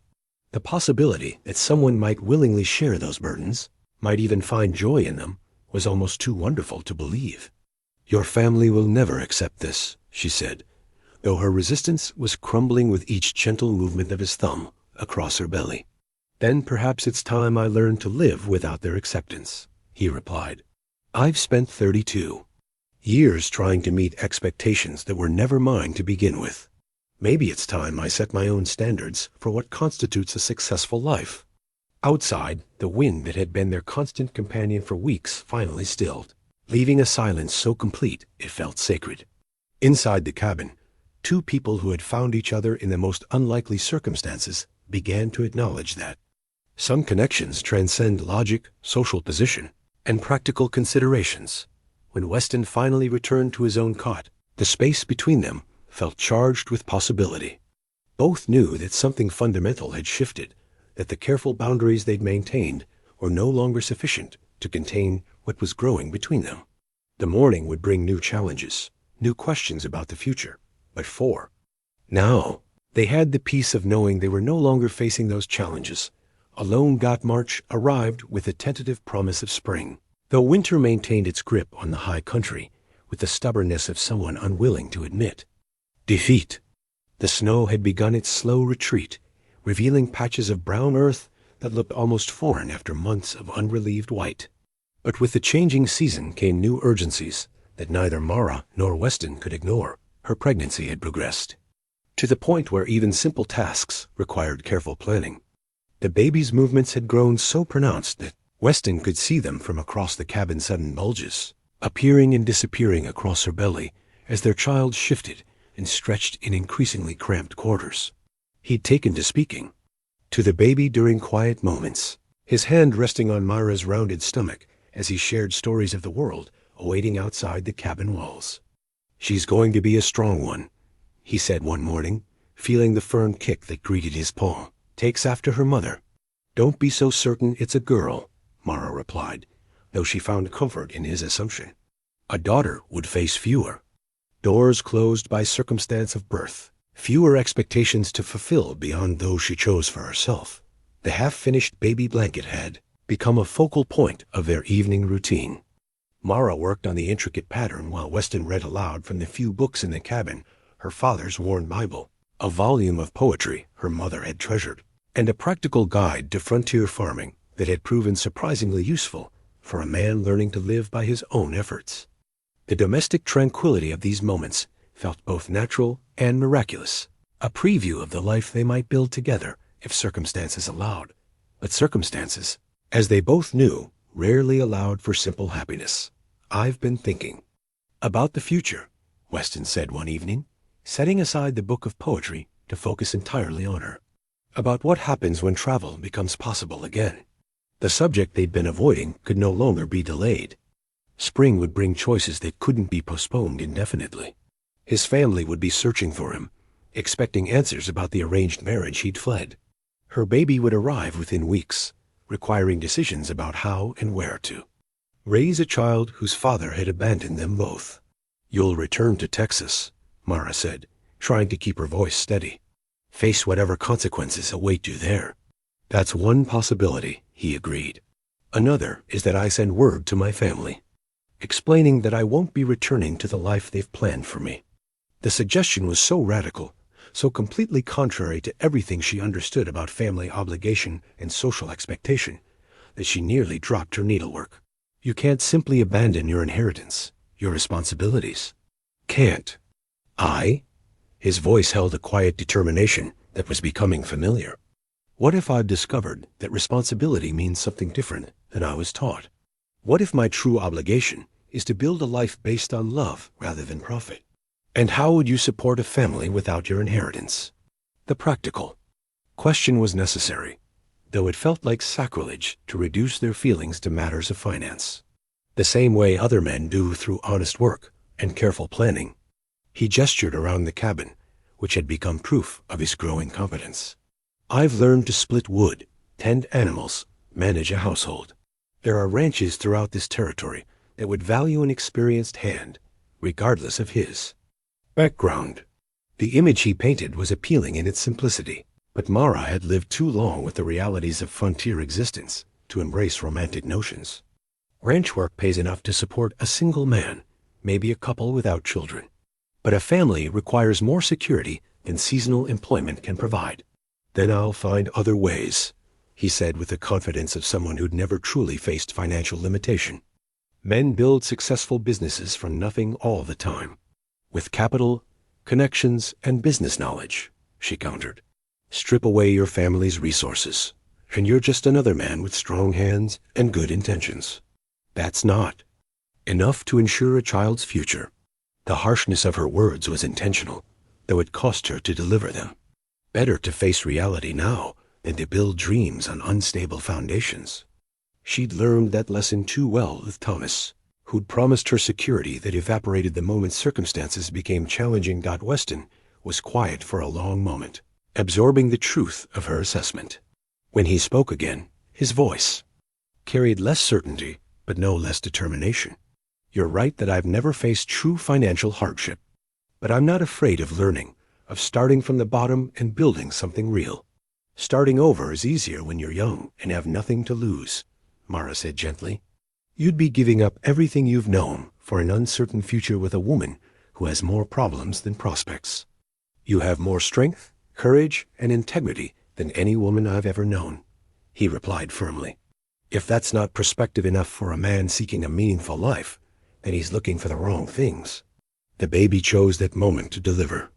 Speaker 1: The possibility that someone might willingly share those burdens, might even find joy in them, was almost too wonderful to believe. "Your family will never accept this," she said, though her resistance was crumbling with each gentle movement of his thumb across her belly. "Then perhaps it's time I learned to live without their acceptance," he replied. "I've spent 32 years trying to meet expectations that were never mine to begin with. Maybe it's time I set my own standards for what constitutes a successful life." Outside, the wind that had been their constant companion for weeks finally stilled, leaving a silence so complete it felt sacred. Inside the cabin, two people who had found each other in the most unlikely circumstances began to acknowledge that some connections transcend logic, social position, and practical considerations. When Weston finally returned to his own cot, the space between them felt charged with possibility. Both knew that something fundamental had shifted, that the careful boundaries they'd maintained were no longer sufficient to contain what was growing between them. The morning would bring new challenges, new questions about the future, but now, they had the peace of knowing they were no longer facing those challenges. A lone God march arrived with a tentative promise of spring, though winter maintained its grip on the high country with the stubbornness of someone unwilling to admit defeat. The snow had begun its slow retreat, revealing patches of brown earth that looked almost foreign after months of unrelieved white. But with the changing season came new urgencies that neither Mara nor Weston could ignore. Her pregnancy had progressed to the point where even simple tasks required careful planning. The baby's movements had grown so pronounced that Weston could see them from across the cabin's sudden bulges, appearing and disappearing across her belly as their child shifted and stretched in increasingly cramped quarters. He'd taken to speaking to the baby during quiet moments, his hand resting on Myra's rounded stomach as he shared stories of the world awaiting outside the cabin walls. "She's going to be a strong one," he said one morning, feeling the firm kick that greeted his paw. "Takes after her mother." "Don't be so certain it's a girl," Mara replied, though she found comfort in his assumption. A daughter would face fewer doors closed by circumstance of birth, fewer expectations to fulfill beyond those she chose for herself. The half-finished baby blanket had become a focal point of their evening routine. Mara worked on the intricate pattern while Weston read aloud from the few books in the cabin, her father's worn Bible, a volume of poetry her mother had treasured, and a practical guide to frontier farming that had proven surprisingly useful for a man learning to live by his own efforts. The domestic tranquility of these moments felt both natural and miraculous, a preview of the life they might build together if circumstances allowed. But circumstances, as they both knew, rarely allowed for simple happiness. "I've been thinking about the future," Weston said one evening, setting aside the book of poetry to focus entirely on her. About what happens when travel becomes possible again. The subject they'd been avoiding could no longer be delayed. Spring would bring choices that couldn't be postponed indefinitely. His family would be searching for him, expecting answers about the arranged marriage he'd fled. Her baby would arrive within weeks, requiring decisions about how and where to raise a child whose father had abandoned them both. "You'll return to Texas," Mara said, trying to keep her voice steady. "Face whatever consequences await you there." "That's one possibility," he agreed. "Another is that I send word to my family, explaining that I won't be returning to the life they've planned for me." The suggestion was so radical, so completely contrary to everything she understood about family obligation and social expectation, that she nearly dropped her needlework. "You can't simply abandon your inheritance, your responsibilities." "Can't I?" His voice held a quiet determination that was becoming familiar. "What if I've discovered that responsibility means something different than I was taught? What if my true obligation is to build a life based on love rather than profit? And how would you support a family without your inheritance?" The practical question was necessary, though it felt like sacrilege to reduce their feelings to matters of finance, the same way other men do through honest work and careful planning. He gestured around the cabin, which had become proof of his growing competence. "I've learned to split wood, tend animals, manage a household. There are ranches throughout this territory that would value an experienced hand, regardless of his background." The image he painted was appealing in its simplicity, but Mara had lived too long with the realities of frontier existence to embrace romantic notions. Ranch work pays enough to support a single man, maybe a couple without children. But a family requires more security than seasonal employment can provide. "Then I'll find other ways," he said with the confidence of someone who'd never truly faced financial limitation. "Men build successful businesses from nothing all the time. With capital, connections, and business knowledge," she countered. "Strip away your family's resources, and you're just another man with strong hands and good intentions. That's not enough to ensure a child's future. The harshness of her words was intentional, though it cost her to deliver them. Better to face reality now than to build dreams on unstable foundations. She'd learned that lesson too well with Thomas, who'd promised her security that evaporated the moment circumstances became challenging. Weston was quiet for a long moment, absorbing the truth of her assessment. When he spoke again, his voice carried less certainty, but no less determination. You're right that I've never faced true financial hardship, but I'm not afraid of learning, of starting from the bottom and building something real. Starting over is easier when you're young and have nothing to lose, Mara said gently. You'd be giving up everything you've known for an uncertain future with a woman who has more problems than prospects. You have more strength, courage, and integrity than any woman I've ever known, he replied firmly. If that's not perspective enough for a man seeking a meaningful life, then he's looking for the wrong things. The baby chose that moment to deliver.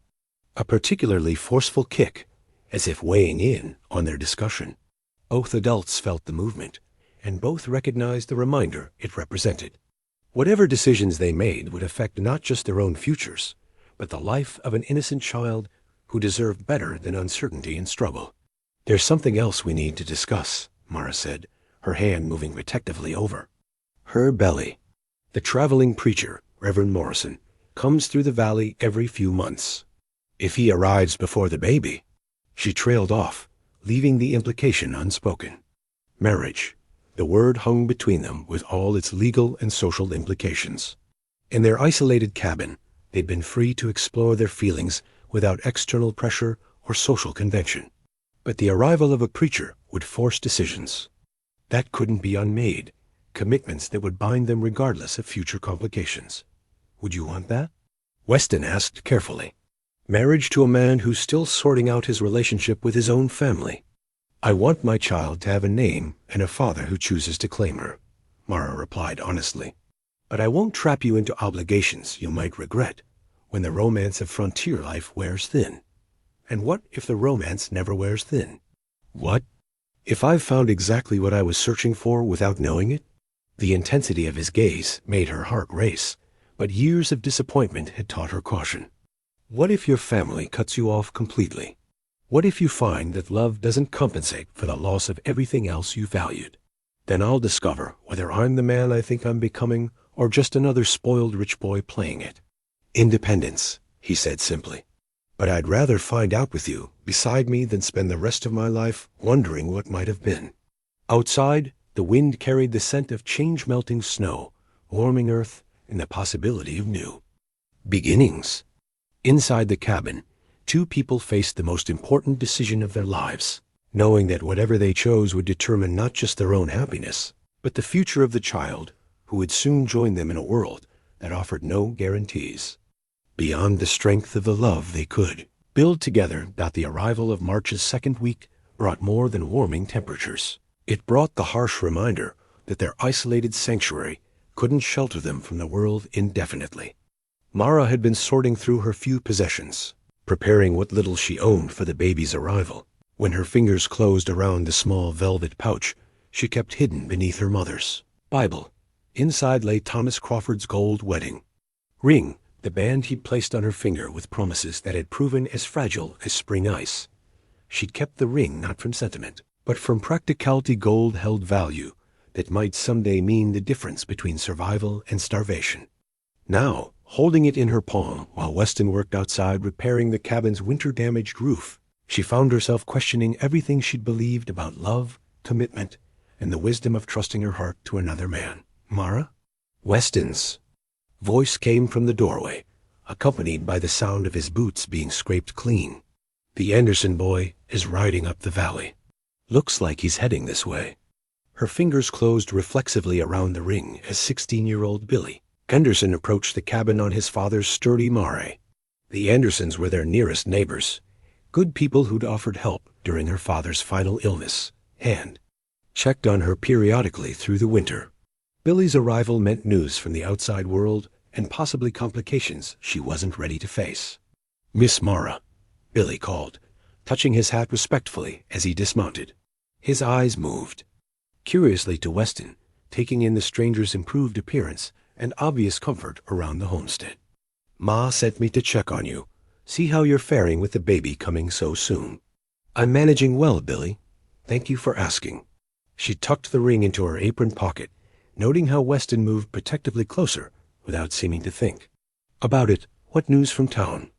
Speaker 1: A particularly forceful kick, as if weighing in on their discussion. Both adults felt the movement, and both recognized the reminder it represented. Whatever decisions they made would affect not just their own futures, but the life of an innocent child who deserved better than uncertainty and struggle. There's something else we need to discuss, Mara said, her hand moving protectively over her belly. The traveling preacher, Reverend Morrison, comes through the valley every few months. If he arrives before the baby, she trailed off, leaving the implication unspoken. Marriage. The word hung between them with all its legal and social implications. In their isolated cabin, they'd been free to explore their feelings without external pressure or social convention. But the arrival of a preacher would force decisions. That couldn't be unmade, commitments that would bind them regardless of future complications. Would you want that? Weston asked carefully. Marriage to a man who's still sorting out his relationship with his own family. I want my child to have a name and a father who chooses to claim her, Mara replied honestly. But I won't trap you into obligations you might regret when the romance of frontier life wears thin. And what if the romance never wears thin? What if I've found exactly what I was searching for without knowing it? The intensity of his gaze made her heart race, but years of disappointment had taught her caution. What if your family cuts you off completely? What if you find that love doesn't compensate for the loss of everything else you valued? Then I'll discover whether I'm the man I think I'm becoming or just another spoiled rich boy playing it. Independence, he said simply. But I'd rather find out with you beside me than spend the rest of my life wondering what might have been. Outside, the wind carried the scent of change-melting snow, warming earth, and the possibility of new beginnings. Inside the cabin, two people faced the most important decision of their lives, knowing that whatever they chose would determine not just their own happiness, but the future of the child who would soon join them in a world that offered no guarantees. Beyond the strength of the love they could build together, that the arrival of March's second week brought more than warming temperatures. It brought the harsh reminder that their isolated sanctuary couldn't shelter them from the world indefinitely. Mara had been sorting through her few possessions, preparing what little she owned for the baby's arrival, when her fingers closed around the small velvet pouch she kept hidden beneath her mother's Bible. Inside lay Thomas Crawford's gold wedding ring, the band he'd placed on her finger with promises that had proven as fragile as spring ice. She'd kept the ring not from sentiment, but from practicality. Gold held value that might someday mean the difference between survival and starvation. Now, holding it in her palm while Weston worked outside repairing the cabin's winter-damaged roof, she found herself questioning everything she'd believed about love, commitment, and the wisdom of trusting her heart to another man. Mara? Weston's voice came from the doorway, accompanied by the sound of his boots being scraped clean. The Anderson boy is riding up the valley. Looks like he's heading this way. Her fingers closed reflexively around the ring as 16-year-old Billy Anderson approached the cabin on his father's sturdy mare. The Andersons were their nearest neighbors, good people who'd offered help during her father's final illness, and checked on her periodically through the winter. Billy's arrival meant news from the outside world and possibly complications she wasn't ready to face. "Miss Mara," Billy called, touching his hat respectfully as he dismounted. His eyes moved curiously to Weston, taking in the stranger's improved appearance and obvious comfort around the homestead. "Ma sent me to check on you, see how you're faring with the baby coming so soon." "I'm managing well, Billy. Thank you for asking." She tucked the ring into her apron pocket, noting how Weston moved protectively closer without seeming to think. "About it, what news from town?"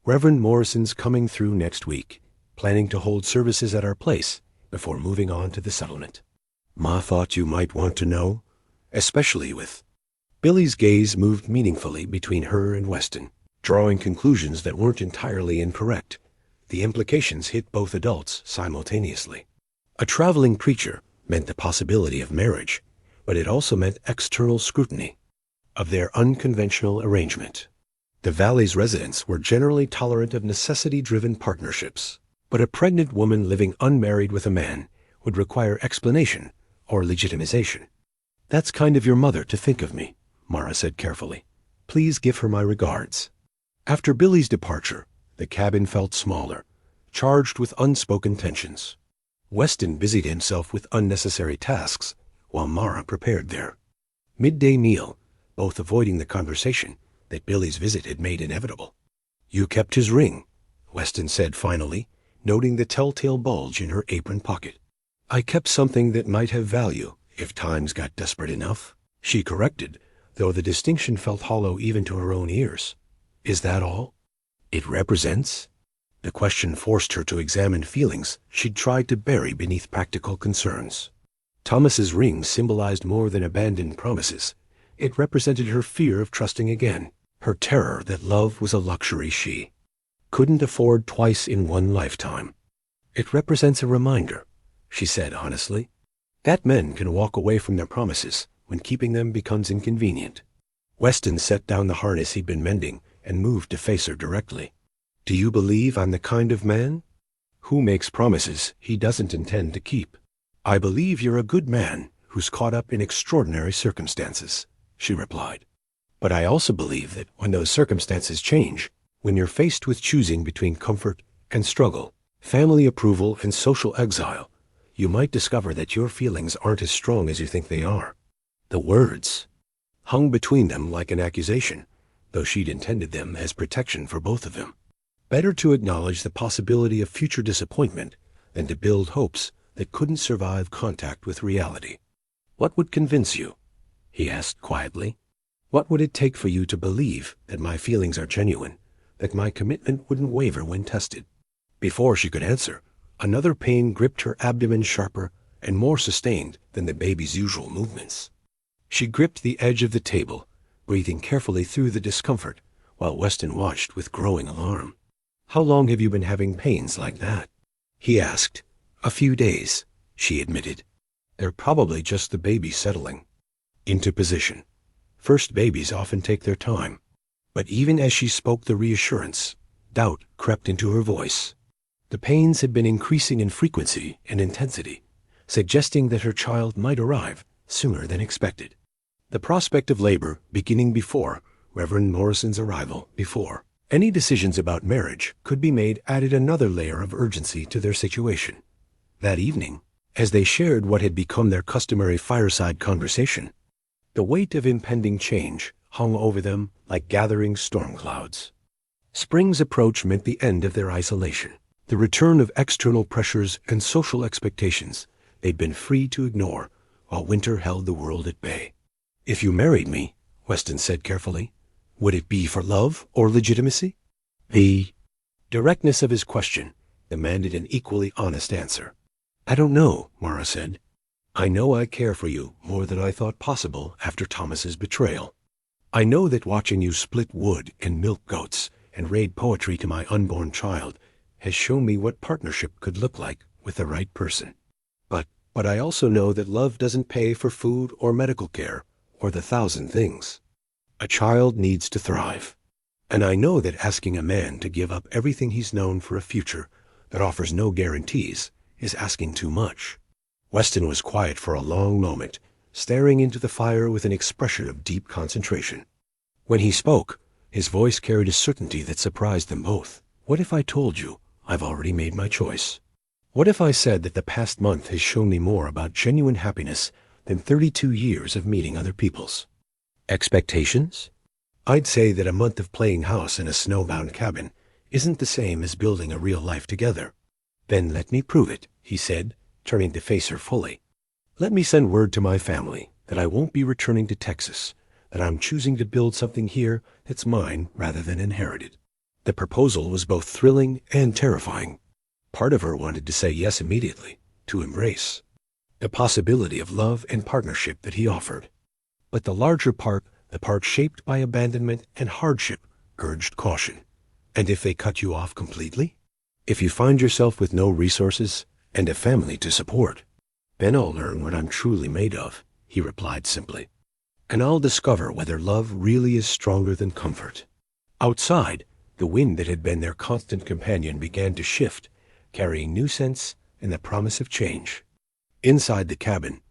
Speaker 1: "Reverend Morrison's coming through next week, planning to hold services at our place before moving on to the settlement." "Ma thought you might want to know, especially with—" Billy's gaze moved meaningfully between her and Weston, drawing conclusions that weren't entirely incorrect. The implications hit both adults simultaneously. A traveling preacher meant the possibility of marriage, but it also meant external scrutiny of their unconventional arrangement. The Valley's residents were generally tolerant of necessity-driven partnerships, but a pregnant woman living unmarried with a man would require explanation or legitimization. "That's kind of your mother to think of me," Mara said carefully. "Please give her my regards." After Billy's departure, the cabin felt smaller, charged with unspoken tensions. Weston busied himself with unnecessary tasks while Mara prepared their midday meal, both avoiding the conversation that Billy's visit had made inevitable. "You kept his ring," Weston said finally, noting the telltale bulge in her apron pocket. "I kept something that might have value if times got desperate enough," she corrected, though the distinction felt hollow even to her own ears. "Is that all it represents?" The question forced her to examine feelings she'd tried to bury beneath practical concerns. Thomas's ring symbolized more than abandoned promises. It represented her fear of trusting again, her terror that love was a luxury she couldn't afford twice in one lifetime. "It represents a reminder," she said honestly, "that men can walk away from their promises when keeping them becomes inconvenient." Weston set down the harness he'd been mending and moved to face her directly. "Do you believe I'm the kind of man who makes promises he doesn't intend to keep?" "I believe you're a good man who's caught up in extraordinary circumstances," she replied. "But I also believe that when those circumstances change, when you're faced with choosing between comfort and struggle, family approval and social exile, you might discover that your feelings aren't as strong as you think they are." The words hung between them like an accusation, though she'd intended them as protection for both of them. Better to acknowledge the possibility of future disappointment than to build hopes that couldn't survive contact with reality. "What would convince you?" he asked quietly. "What would it take for you to believe that my feelings are genuine, that my commitment wouldn't waver when tested?" Before she could answer, another pain gripped her abdomen sharper and more sustained than the baby's usual movements. She gripped the edge of the table, breathing carefully through the discomfort, while Weston watched with growing alarm. "How long have you been having pains like that?" he asked. "A few days," she admitted. "They're probably just the baby settling into position. First babies often take their time." But even as she spoke the reassurance, doubt crept into her voice. The pains had been increasing in frequency and intensity, suggesting that her child might arrive sooner than expected. The prospect of labor beginning before Reverend Morrison's arrival, before any decisions about marriage could be made, added another layer of urgency to their situation. That evening, as they shared what had become their customary fireside conversation, the weight of impending change hung over them like gathering storm clouds. Spring's approach meant the end of their isolation, the return of external pressures and social expectations they'd been free to ignore while winter held the world at bay. "If you married me," Weston said carefully, "would it be for love or legitimacy?" The directness of his question demanded an equally honest answer. "I don't know," Mara said. "I know I care for you more than I thought possible after Thomas's betrayal. I know that watching you split wood and milk goats and read poetry to my unborn child has shown me what partnership could look like with the right person. But I also know that love doesn't pay for food or medical care or the thousand things a child needs to thrive. And I know that asking a man to give up everything he's known for a future that offers no guarantees is asking too much." Weston was quiet for a long moment, staring into the fire with an expression of deep concentration. When he spoke, his voice carried a certainty that surprised them both. "What if I told you I've already made my choice?" What if I said that the past month has shown me more about genuine happiness than 32 years of meeting other people's expectations? I'd say that a month of playing house in a snowbound cabin isn't the same as building a real life together. Then let me prove it, he said, turning to face her fully. Let me send word to my family that I won't be returning to Texas, that I'm choosing to build something here that's mine rather than inherited. The proposal was both thrilling and terrifying. Part of her wanted to say yes immediately, to embrace the possibility of love and partnership that he offered. But the larger part, the part shaped by abandonment and hardship, urged caution. And if they cut you off completely? If you find yourself with no resources and a family to support? Then I'll learn what I'm truly made of, he replied simply. And I'll discover whether love really is stronger than comfort. Outside, the wind that had been their constant companion began to shift, carrying new scents and the promise of change. Inside the cabin,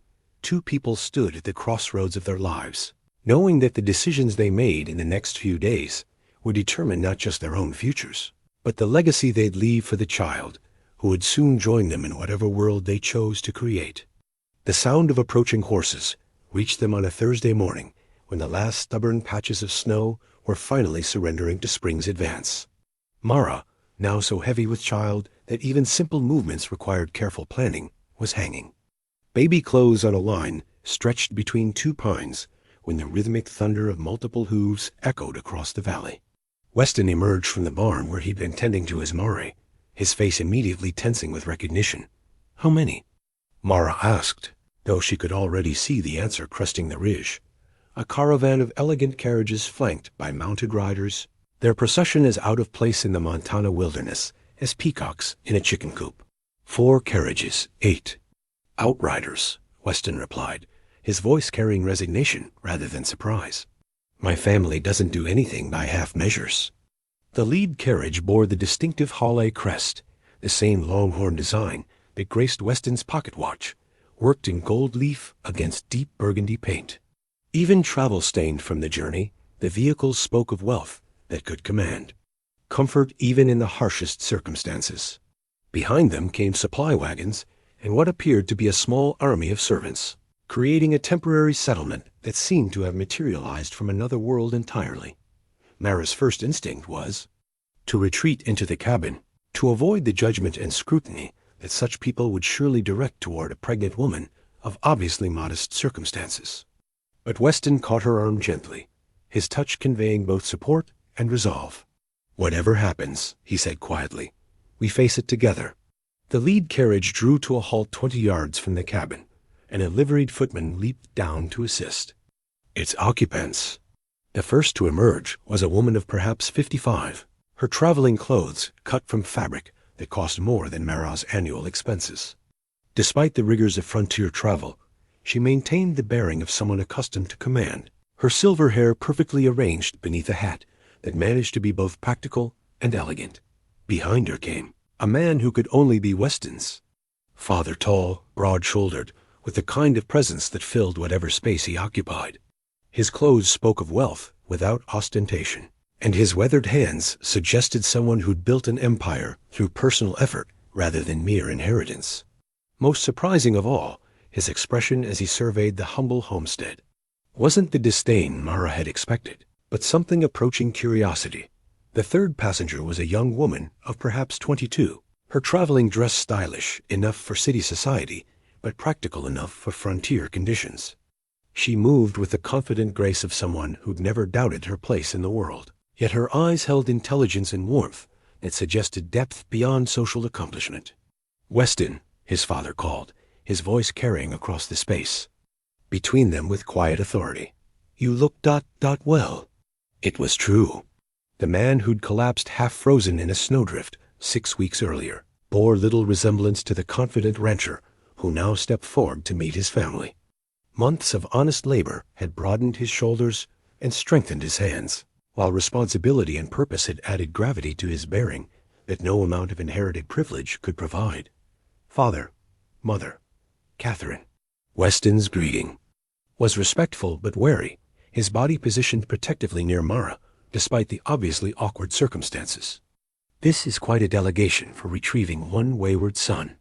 Speaker 1: two people stood at the crossroads of their lives, knowing that the decisions they made in the next few days would determine not just their own futures, but the legacy they'd leave for the child who would soon join them in whatever world they chose to create. The sound of approaching horses reached them on a Thursday morning when the last stubborn patches of snow were finally surrendering to spring's advance. Mara, now so heavy with child that even simple movements required careful planning, was hanging. Baby clothes on a line stretched between two pines when the rhythmic thunder of multiple hooves echoed across the valley. Weston emerged from the barn where he'd been tending to his mare, his face immediately tensing with recognition. How many? Mara asked, though she could already see the answer cresting the ridge. A caravan of elegant carriages flanked by mounted riders, their procession as out of place in the Montana wilderness as peacocks in a chicken coop. 4 carriages, 8. Outriders, Weston replied, his voice carrying resignation rather than surprise. My family doesn't do anything by half measures. The lead carriage bore the distinctive Hale crest, the same longhorn design that graced Weston's pocket watch, worked in gold leaf against deep burgundy paint. Even travel-stained from the journey, the vehicles spoke of wealth that could command comfort even in the harshest circumstances. Behind them came supply wagons and what appeared to be a small army of servants, creating a temporary settlement that seemed to have materialized from another world entirely. Mara's first instinct was to retreat into the cabin, to avoid the judgment and scrutiny that such people would surely direct toward a pregnant woman of obviously modest circumstances. But Weston caught her arm gently, his touch conveying both support and resolve. Whatever happens, he said quietly, we face it together. The lead carriage drew to a halt 20 yards from the cabin, and a liveried footman leaped down to assist. Its occupants. The first to emerge was a woman of perhaps 55, her traveling clothes cut from fabric that cost more than Mara's annual expenses. Despite the rigors of frontier travel, she maintained the bearing of someone accustomed to command, her silver hair perfectly arranged beneath a hat that managed to be both practical and elegant. Behind her came a man who could only be Weston's. Father tall, broad-shouldered, with the kind of presence that filled whatever space he occupied. His clothes spoke of wealth without ostentation, and his weathered hands suggested someone who'd built an empire through personal effort rather than mere inheritance. Most surprising of all, his expression as he surveyed the humble homestead wasn't the disdain Mara had expected, but something approaching curiosity. The third passenger was a young woman of perhaps 22, her traveling dress stylish enough for city society, but practical enough for frontier conditions. She moved with the confident grace of someone who'd never doubted her place in the world, yet her eyes held intelligence and warmth that suggested depth beyond social accomplishment. Weston, his father called, his voice carrying across the space. Between them with quiet authority. You look well. It was true. The man who'd collapsed half-frozen in a snowdrift 6 weeks earlier bore little resemblance to the confident rancher who now stepped forward to meet his family. Months of honest labor had broadened his shoulders and strengthened his hands, while responsibility and purpose had added gravity to his bearing that no amount of inherited privilege could provide. Father, mother, Catherine. Weston's greeting was respectful but wary, his body positioned protectively near Mara, despite the obviously awkward circumstances. This is quite a delegation for retrieving one wayward son.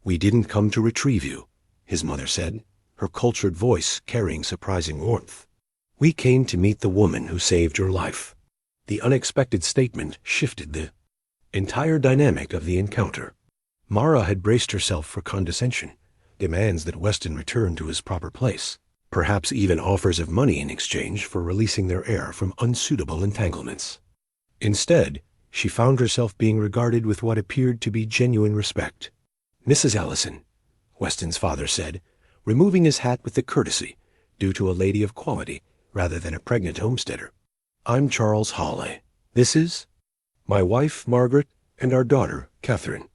Speaker 1: "We didn't come to retrieve you," his mother said, her cultured voice carrying surprising warmth. "We came to meet the woman who saved your life." The unexpected statement shifted the entire dynamic of the encounter. Mara had braced herself for condescension, demands that Weston return to his proper place, perhaps even offers of money in exchange for releasing their heir from unsuitable entanglements. Instead, she found herself being regarded with what appeared to be genuine respect. "Mrs. Ellison," Weston's father said, removing his hat with the courtesy due to a lady of quality rather than a pregnant homesteader. "I'm Charles Hale. This is my wife, Margaret, and our daughter, Catherine.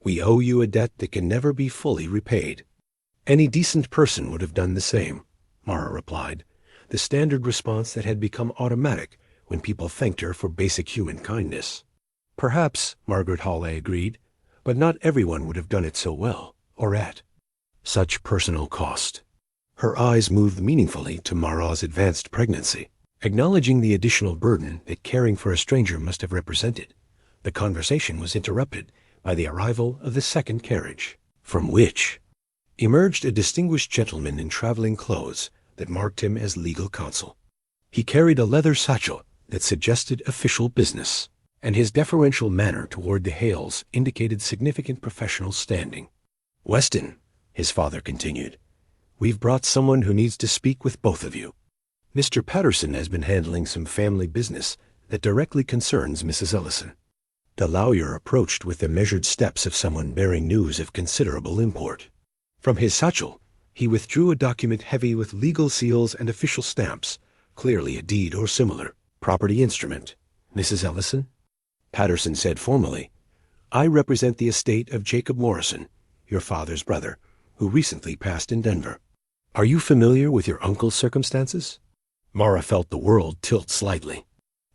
Speaker 1: We owe you a debt that can never be fully repaid." "Any decent person would have done the same," Mara replied, the standard response that had become automatic when people thanked her for basic human kindness. "Perhaps," Margaret Hale agreed, "but not everyone would have done it so well, or at such personal cost." Her eyes moved meaningfully to Mara's advanced pregnancy, acknowledging the additional burden that caring for a stranger must have represented. The conversation was interrupted by the arrival of the second carriage, from which emerged a distinguished gentleman in traveling clothes that marked him as legal counsel. He carried a leather satchel that suggested official business, and his deferential manner toward the Hales indicated significant professional standing. "Weston," his father continued, "we've brought someone who needs to speak with both of you. Mr. Patterson has been handling some family business that directly concerns Mrs. Ellison." The lawyer approached with the measured steps of someone bearing news of considerable import. From his satchel, he withdrew a document heavy with legal seals and official stamps, clearly a deed or similar property instrument. "Mrs. Ellison," Patterson said formally, "I represent the estate of Jacob Morrison, your father's brother, who recently passed in Denver. Are you familiar with your uncle's circumstances?" Mara felt the world tilt slightly.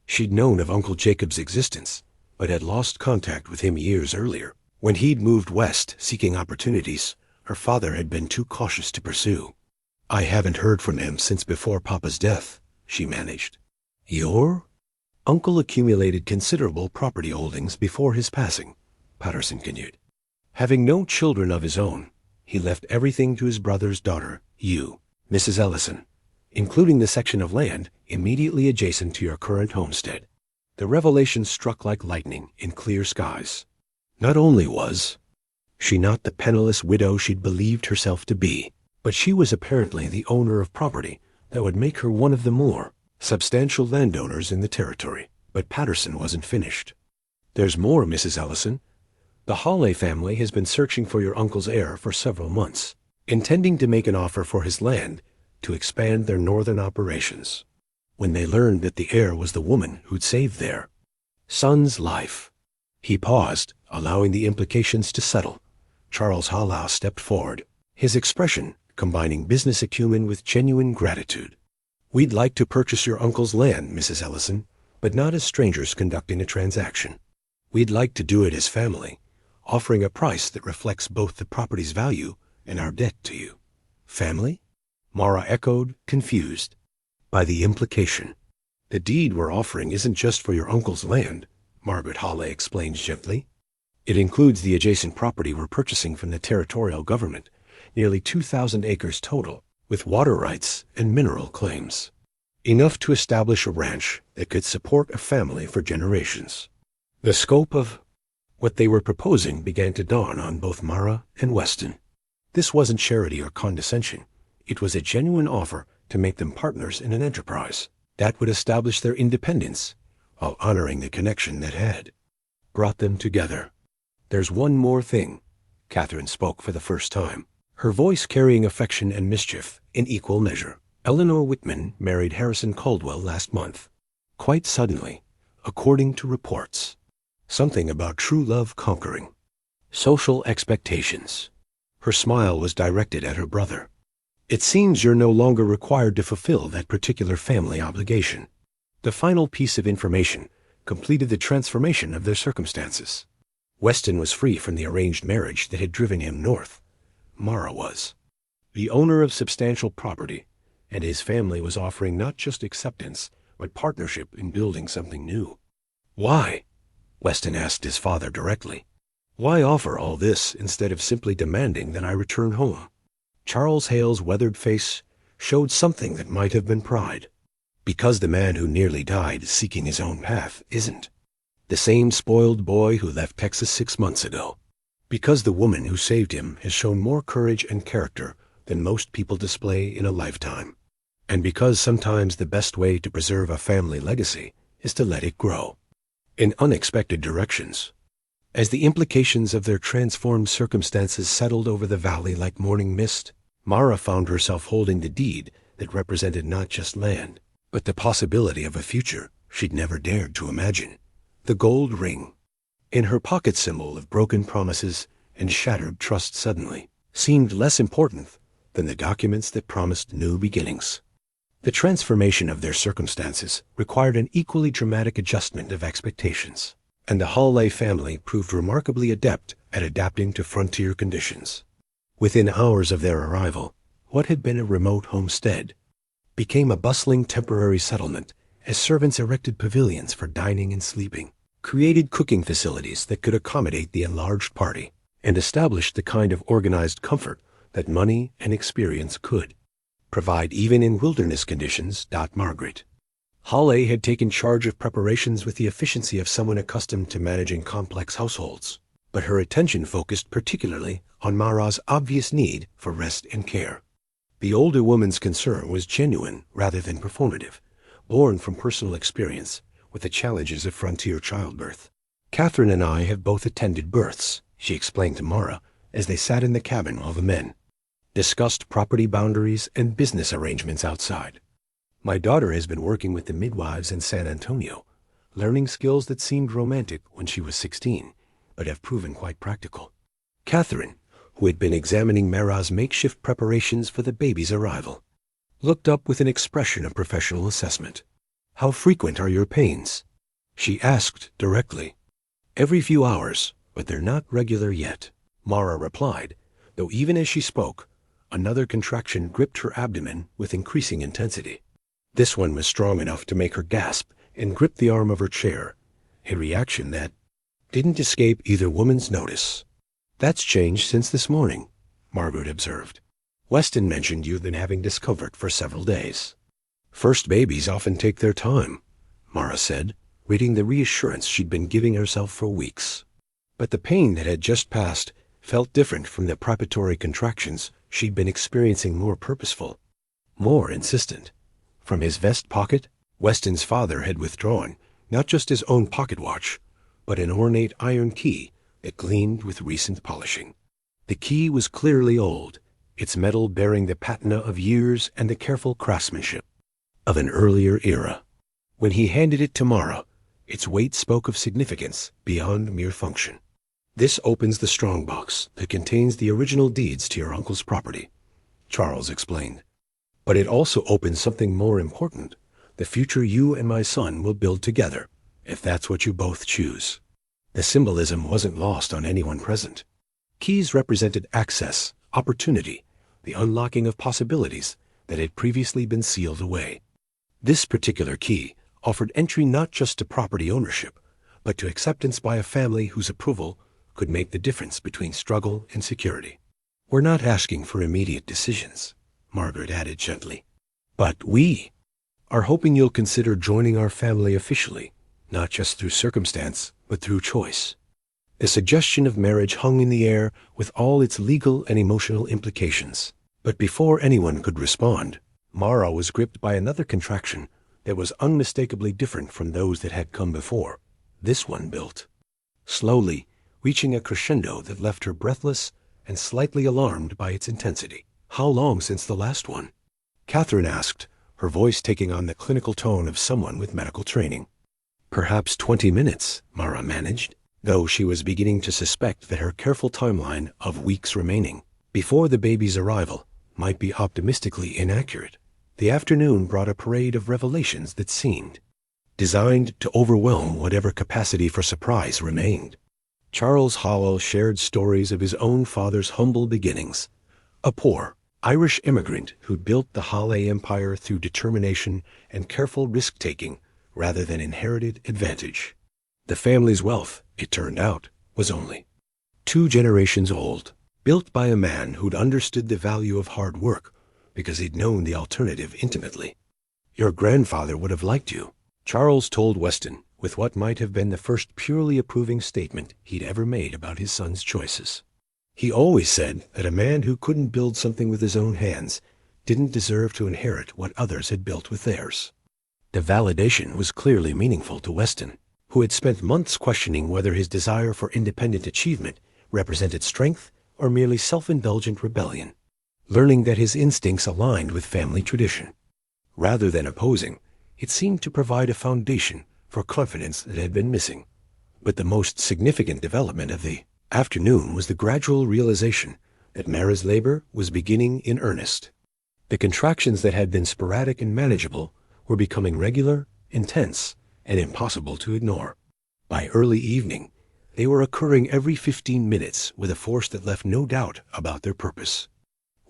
Speaker 1: She'd known of Uncle Jacob's existence, but had lost contact with him years earlier. When he'd moved west seeking opportunities her father had been too cautious to pursue. "I haven't heard from him since before Papa's death," she managed. "Your uncle accumulated considerable property holdings before his passing," Patterson continued. "Having no children of his own, he left everything to his brother's daughter, you, Mrs. Ellison, including the section of land immediately adjacent to your current homestead." The revelation struck like lightning in clear skies. Not only was she not the penniless widow she'd believed herself to be, but she was apparently the owner of property that would make her one of the more substantial landowners in the territory. But Patterson wasn't finished. "There's more, Mrs. Ellison. The Hale family has been searching for your uncle's heir for several months, intending to make an offer for his land to expand their northern operations. When they learned that the heir was the woman who'd saved their son's life." He paused, allowing the implications to settle. Charles Hale stepped forward, his expression combining business acumen with genuine gratitude. "We'd like to purchase your uncle's land, Mrs. Ellison, but not as strangers conducting a transaction. We'd like to do it as family, offering a price that reflects both the property's value and our debt to you." "Family?" Mara echoed, confused by the implication. "The deed we're offering isn't just for your uncle's land," Margaret Hale explained gently. "It includes the adjacent property we're purchasing from the territorial government, nearly 2,000 acres total, with water rights and mineral claims. Enough to establish a ranch that could support a family for generations." The scope of what they were proposing began to dawn on both Mara and Weston. This wasn't charity or condescension. It was a genuine offer to make them partners in an enterprise that would establish their independence while honoring the connection that had brought them together. "There's one more thing," Catherine spoke for the first time, her voice carrying affection and mischief in equal measure. "Eleanor Whitman married Harrison Caldwell last month. Quite suddenly, according to reports. Something about true love conquering social expectations." Her smile was directed at her brother. "It seems you're no longer required to fulfill that particular family obligation." The final piece of information completed the transformation of their circumstances. Weston was free from the arranged marriage that had driven him north. Mara was the owner of substantial property, and his family was offering not just acceptance, but partnership in building something new. "Why?" Weston asked his father directly. Why offer all this instead of simply demanding that I return home? Charles Hale's weathered face showed something that might have been pride. Because the man who nearly died seeking his own path isn't the same spoiled boy who left Texas 6 months ago. Because the woman who saved him has shown more courage and character than most people display in a lifetime. And because sometimes the best way to preserve a family legacy is to let it grow in unexpected directions. As the implications of their transformed circumstances settled over the valley like morning mist, Mara found herself holding the deed that represented not just land, but the possibility of a future she'd never dared to imagine. The gold ring, in her pocket symbol of broken promises and shattered trust suddenly, seemed less important than the documents that promised new beginnings. The transformation of their circumstances required an equally dramatic adjustment of expectations, and the Hale family proved remarkably adept at adapting to frontier conditions. Within hours of their arrival, what had been a remote homestead became a bustling temporary settlement as servants erected pavilions for dining and sleeping, created cooking facilities that could accommodate the enlarged party, and established the kind of organized comfort that money and experience could provide even in wilderness conditions. Margaret Hale had taken charge of preparations with the efficiency of someone accustomed to managing complex households, but her attention focused particularly on Mara's obvious need for rest and care. The older woman's concern was genuine rather than performative, born from personal experience with the challenges of frontier childbirth. "Catherine and I have both attended births," she explained to Mara as they sat in the cabin while the men discussed property boundaries and business arrangements outside. "My daughter has been working with the midwives in San Antonio, learning skills that seemed romantic when she was 16, but have proven quite practical." Catherine, who had been examining Mara's makeshift preparations for the baby's arrival, looked up with an expression of professional assessment. "How frequent are your pains?" she asked directly. "Every few hours, but they're not regular yet," Mara replied, though even as she spoke, another contraction gripped her abdomen with increasing intensity. This one was strong enough to make her gasp and grip the arm of her chair, a reaction that didn't escape either woman's notice. "That's changed since this morning," Margaret observed. "Weston mentioned you've been having discomfort for several days." "First babies often take their time," Mara said, reading the reassurance she'd been giving herself for weeks. But the pain that had just passed felt different from the preparatory contractions she'd been experiencing, more purposeful, more insistent. From his vest pocket, Weston's father had withdrawn not just his own pocket watch, but an ornate iron key that gleamed with recent polishing. The key was clearly old, its metal bearing the patina of years and the careful craftsmanship of an earlier era. When he handed it to Mara, its weight spoke of significance beyond mere function. "This opens the strongbox that contains the original deeds to your uncle's property," Charles explained. "But it also opens something more important, the future you and my son will build together, if that's what you both choose." The symbolism wasn't lost on anyone present. Keys represented access, opportunity, the unlocking of possibilities that had previously been sealed away. This particular key offered entry not just to property ownership, but to acceptance by a family whose approval could make the difference between struggle and security. "We're not asking for immediate decisions," Margaret added gently, "but we are hoping you'll consider joining our family officially, not just through circumstance, but through choice." The suggestion of marriage hung in the air with all its legal and emotional implications. But before anyone could respond, Mara was gripped by another contraction that was unmistakably different from those that had come before. This one built slowly, reaching a crescendo that left her breathless and slightly alarmed by its intensity. "How long since the last one?" Catherine asked, her voice taking on the clinical tone of someone with medical training. "Perhaps 20 minutes, Mara managed, though she was beginning to suspect that her careful timeline of weeks remaining before the baby's arrival might be optimistically inaccurate. The afternoon brought a parade of revelations that seemed designed to overwhelm whatever capacity for surprise remained. Charles Hale shared stories of his own father's humble beginnings, a poor Irish immigrant who built the Hale Empire through determination and careful risk-taking rather than inherited advantage. The family's wealth, it turned out, was only 2 generations old, built by a man who'd understood the value of hard work because he'd known the alternative intimately. Your grandfather would have liked you, Charles told Weston, with what might have been the first purely approving statement he'd ever made about his son's choices. He always said that a man who couldn't build something with his own hands didn't deserve to inherit what others had built with theirs. The validation was clearly meaningful to Weston, who had spent months questioning whether his desire for independent achievement represented strength or merely self-indulgent rebellion, learning that his instincts aligned with family tradition. Rather than opposing, it seemed to provide a foundation for confidence that had been missing. But the most significant development of the afternoon was the gradual realization that Mara's labor was beginning in earnest. The contractions that had been sporadic and manageable were becoming regular, intense, and impossible to ignore. By early evening, they were occurring every 15 minutes with a force that left no doubt about their purpose.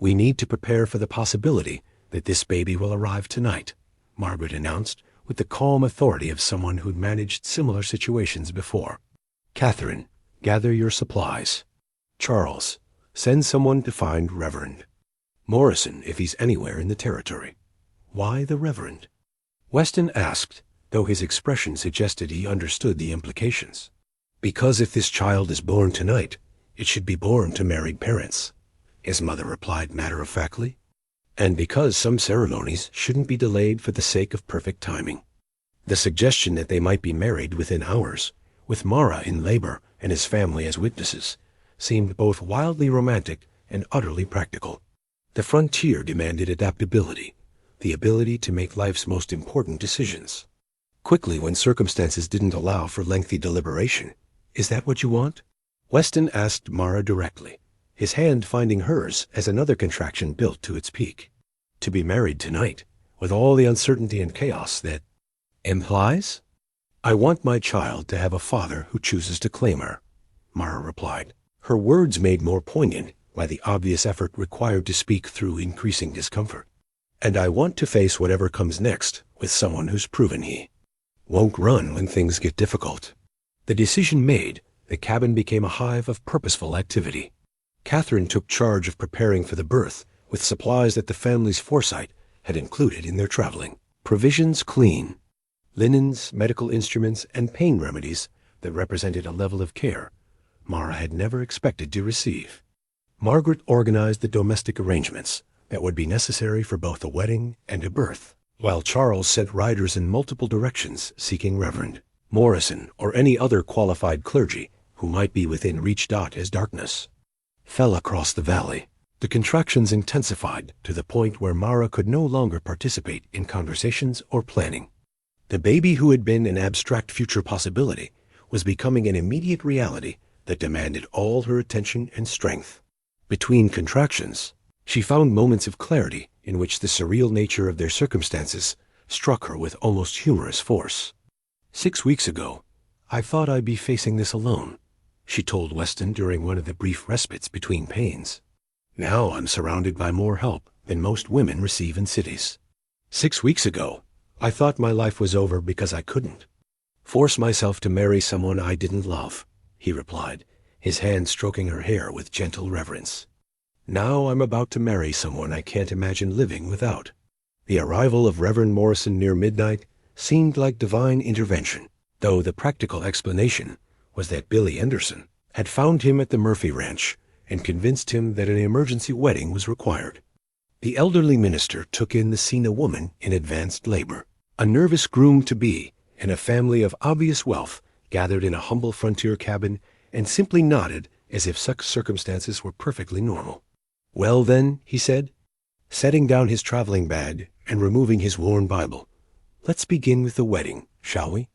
Speaker 1: "We need to prepare for the possibility that this baby will arrive tonight," Margaret announced with the calm authority of someone who'd managed similar situations before. "Catherine, gather your supplies. Charles, send someone to find Reverend Morrison if he's anywhere in the territory." "Why the Reverend?" Weston asked, though his expression suggested he understood the implications. "Because if this child is born tonight, it should be born to married parents," his mother replied matter-of-factly. "And because some ceremonies shouldn't be delayed for the sake of perfect timing." The suggestion that they might be married within hours, with Mara in labor and his family as witnesses, seemed both wildly romantic and utterly practical. The frontier demanded adaptability, the ability to make life's most important decisions quickly when circumstances didn't allow for lengthy deliberation. "Is that what you want?" Weston asked Mara directly, his hand finding hers as another contraction built to its peak. "To be married tonight, with all the uncertainty and chaos that implies?" "I want my child to have a father who chooses to claim her," Mara replied, her words made more poignant by the obvious effort required to speak through increasing discomfort. "And I want to face whatever comes next with someone who's proven he won't run when things get difficult." The decision made, the cabin became a hive of purposeful activity. Catherine took charge of preparing for the birth with supplies that the family's foresight had included in their traveling. Provisions clean, linens, medical instruments, and pain remedies that represented a level of care Mara had never expected to receive. Margaret organized the domestic arrangements that would be necessary for both a wedding and a birth, while Charles sent riders in multiple directions seeking Reverend Morrison or any other qualified clergy who might be within reach. As darkness fell across the valley, the contractions intensified to the point where Mara could no longer participate in conversations or planning. The baby who had been an abstract future possibility was becoming an immediate reality that demanded all her attention and strength. Between contractions, she found moments of clarity in which the surreal nature of their circumstances struck her with almost humorous force. "6 weeks ago, I thought I'd be facing this alone," she told Weston during one of the brief respites between pains. "Now I'm surrounded by more help than most women receive in cities. 6 weeks ago, I thought my life was over because I couldn't force myself to marry someone I didn't love," he replied, his hand stroking her hair with gentle reverence. "Now I'm about to marry someone I can't imagine living without." The arrival of Reverend Morrison near midnight seemed like divine intervention, though the practical explanation was that Billy Anderson had found him at the Murphy Ranch and convinced him that an emergency wedding was required. The elderly minister took in the Sina woman in advanced labor, a nervous groom-to-be, and a family of obvious wealth gathered in a humble frontier cabin and simply nodded as if such circumstances were perfectly normal. "Well then," he said, setting down his traveling bag and removing his worn Bible, "let's begin with the wedding, shall we?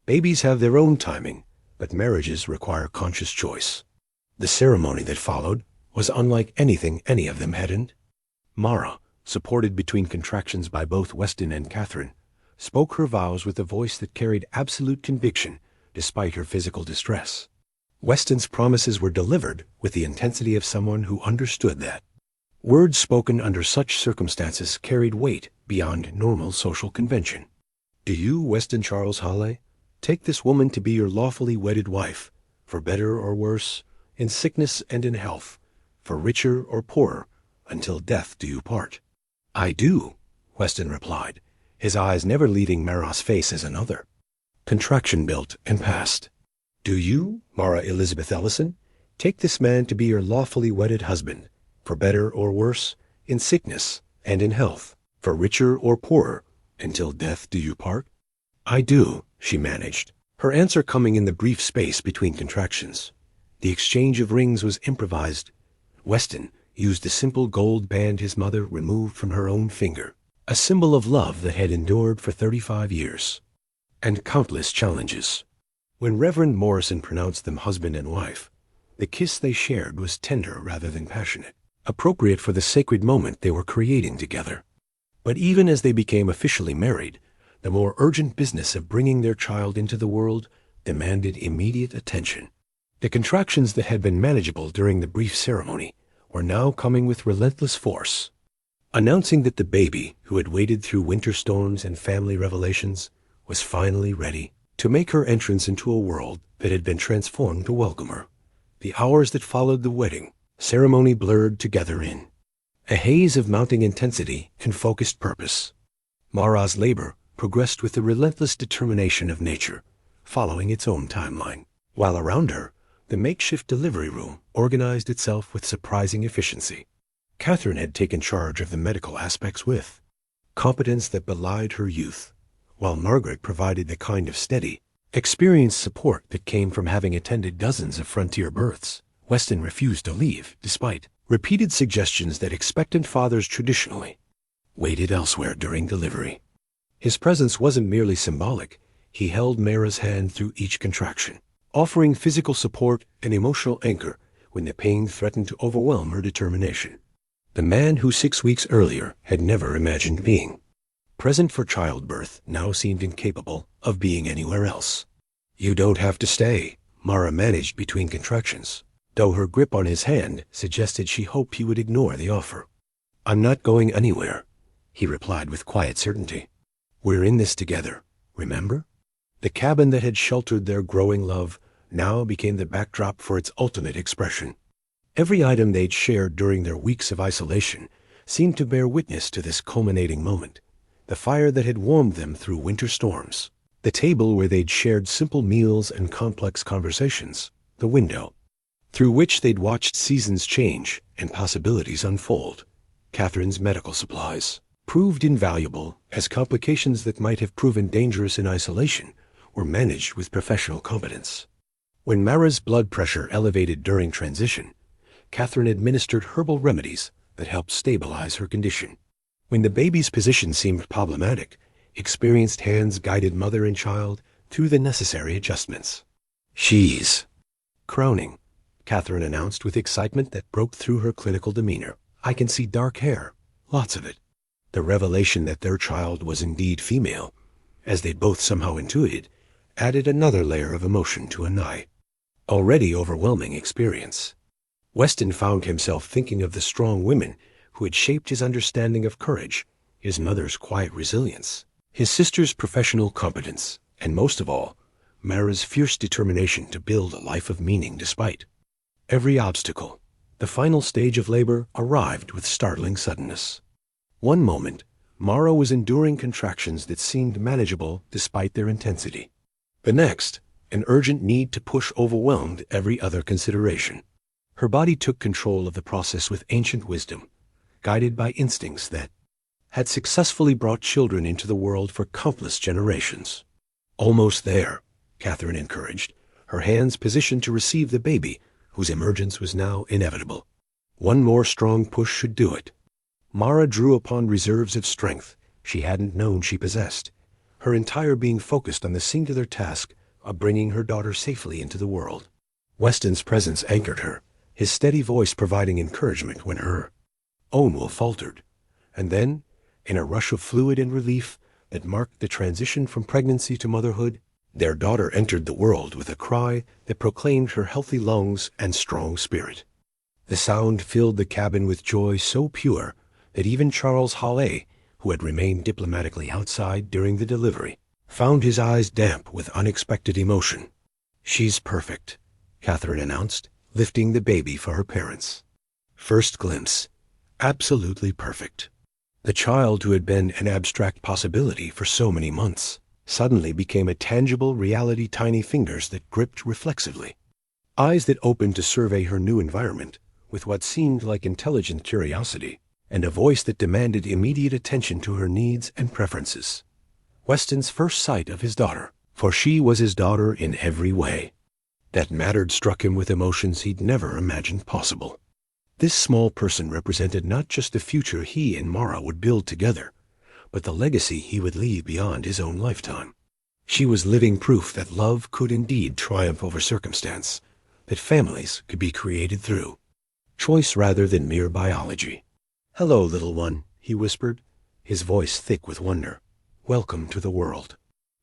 Speaker 1: Babies have their own timing, but marriages require conscious choice." The ceremony that followed was unlike anything any of them hadn't. Mara, supported between contractions by both Weston and Catherine, spoke her vows with a voice that carried absolute conviction despite her physical distress. Weston's promises were delivered with the intensity of someone who understood that words spoken under such circumstances carried weight beyond normal social convention. "Do you, Weston Charles Hale, take this woman to be your lawfully wedded wife, for better or worse, in sickness and in health, for richer or poorer, until death do you part. I do, Weston replied, his eyes never leaving Mara's face as another. Contraction built and passed. Do you, Mara Elizabeth Ellison, take this man to be your lawfully wedded husband, for better or worse, in sickness and in health, for richer or poorer, until death do you part? I do, she managed, her answer coming in the brief space between contractions. The exchange of rings was improvised. Weston used the simple gold band his mother removed from her own finger, a symbol of love that had endured for 35 years, and countless challenges. When Reverend Morrison pronounced them husband and wife, the kiss they shared was tender rather than passionate, appropriate for the sacred moment they were creating together. But even as they became officially married, the more urgent business of bringing their child into the world demanded immediate attention. The contractions that had been manageable during the brief ceremony were now coming with relentless force, announcing that the baby, who had waded through winter storms and family revelations, was finally ready to make her entrance into a world that had been transformed to welcome her. The hours that followed the wedding ceremony blurred together in a haze of mounting intensity and focused purpose. Mara's labor progressed with the relentless determination of nature, following its own timeline, while around her, the makeshift delivery room organized itself with surprising efficiency. Catherine had taken charge of the medical aspects with competence that belied her youth, while Margaret provided the kind of steady, experienced support that came from having attended dozens of frontier births. Weston refused to leave, despite repeated suggestions that expectant fathers traditionally waited elsewhere during delivery. His presence wasn't merely symbolic. He held Mara's hand through each contraction, offering physical support and emotional anchor when the pain threatened to overwhelm her determination. The man who 6 weeks earlier had never imagined being present for childbirth now seemed incapable of being anywhere else. You don't have to stay, Mara managed between contractions, though her grip on his hand suggested she hoped he would ignore the offer. I'm not going anywhere, he replied with quiet certainty. We're in this together, remember? The cabin that had sheltered their growing love now became the backdrop for its ultimate expression. Every item they'd shared during their weeks of isolation seemed to bear witness to this culminating moment. The fire that had warmed them through winter storms, the table where they'd shared simple meals and complex conversations, the window through which they'd watched seasons change and possibilities unfold. Catherine's medical supplies proved invaluable, as complications that might have proven dangerous in isolation were managed with professional competence. When Mara's blood pressure elevated during transition, Catherine administered herbal remedies that helped stabilize her condition. When the baby's position seemed problematic, experienced hands guided mother and child through the necessary adjustments. She's crowning, Catherine announced with excitement that broke through her clinical demeanor. I can see dark hair, lots of it. The revelation that their child was indeed female, as they both somehow intuited, added another layer of emotion to a already overwhelming experience. Weston found himself thinking of the strong women who had shaped his understanding of courage, his mother's quiet resilience, his sister's professional competence, and most of all, Mara's fierce determination to build a life of meaning despite every obstacle. The final stage of labor arrived with startling suddenness. One moment, Mara was enduring contractions that seemed manageable despite their intensity. The next, an urgent need to push overwhelmed every other consideration. Her body took control of the process with ancient wisdom, guided by instincts that had successfully brought children into the world for countless generations. Almost there, Catherine encouraged, her hands positioned to receive the baby whose emergence was now inevitable. One more strong push should do it. Mara drew upon reserves of strength she hadn't known she possessed, her entire being focused on the singular task of bringing her daughter safely into the world. Weston's presence anchored her, his steady voice providing encouragement when her own will faltered. And then, in a rush of fluid and relief that marked the transition from pregnancy to motherhood, their daughter entered the world with a cry that proclaimed her healthy lungs and strong spirit. The sound filled the cabin with joy so pure that even Charles Hale, who had remained diplomatically outside during the delivery, found his eyes damp with unexpected emotion. She's perfect, Catherine announced, lifting the baby for her parents. First glimpse, absolutely perfect. The child who had been an abstract possibility for so many months suddenly became a tangible reality, tiny fingers that gripped reflexively, eyes that opened to survey her new environment with what seemed like intelligent curiosity, and a voice that demanded immediate attention to her needs and preferences. Weston's first sight of his daughter, for she was his daughter in every way, that mattered, struck him with emotions he'd never imagined possible. This small person represented not just the future he and Mara would build together, but the legacy he would leave beyond his own lifetime. She was living proof that love could indeed triumph over circumstance, that families could be created through choice rather than mere biology. "Hello, little one," he whispered, his voice thick with wonder. "Welcome to the world."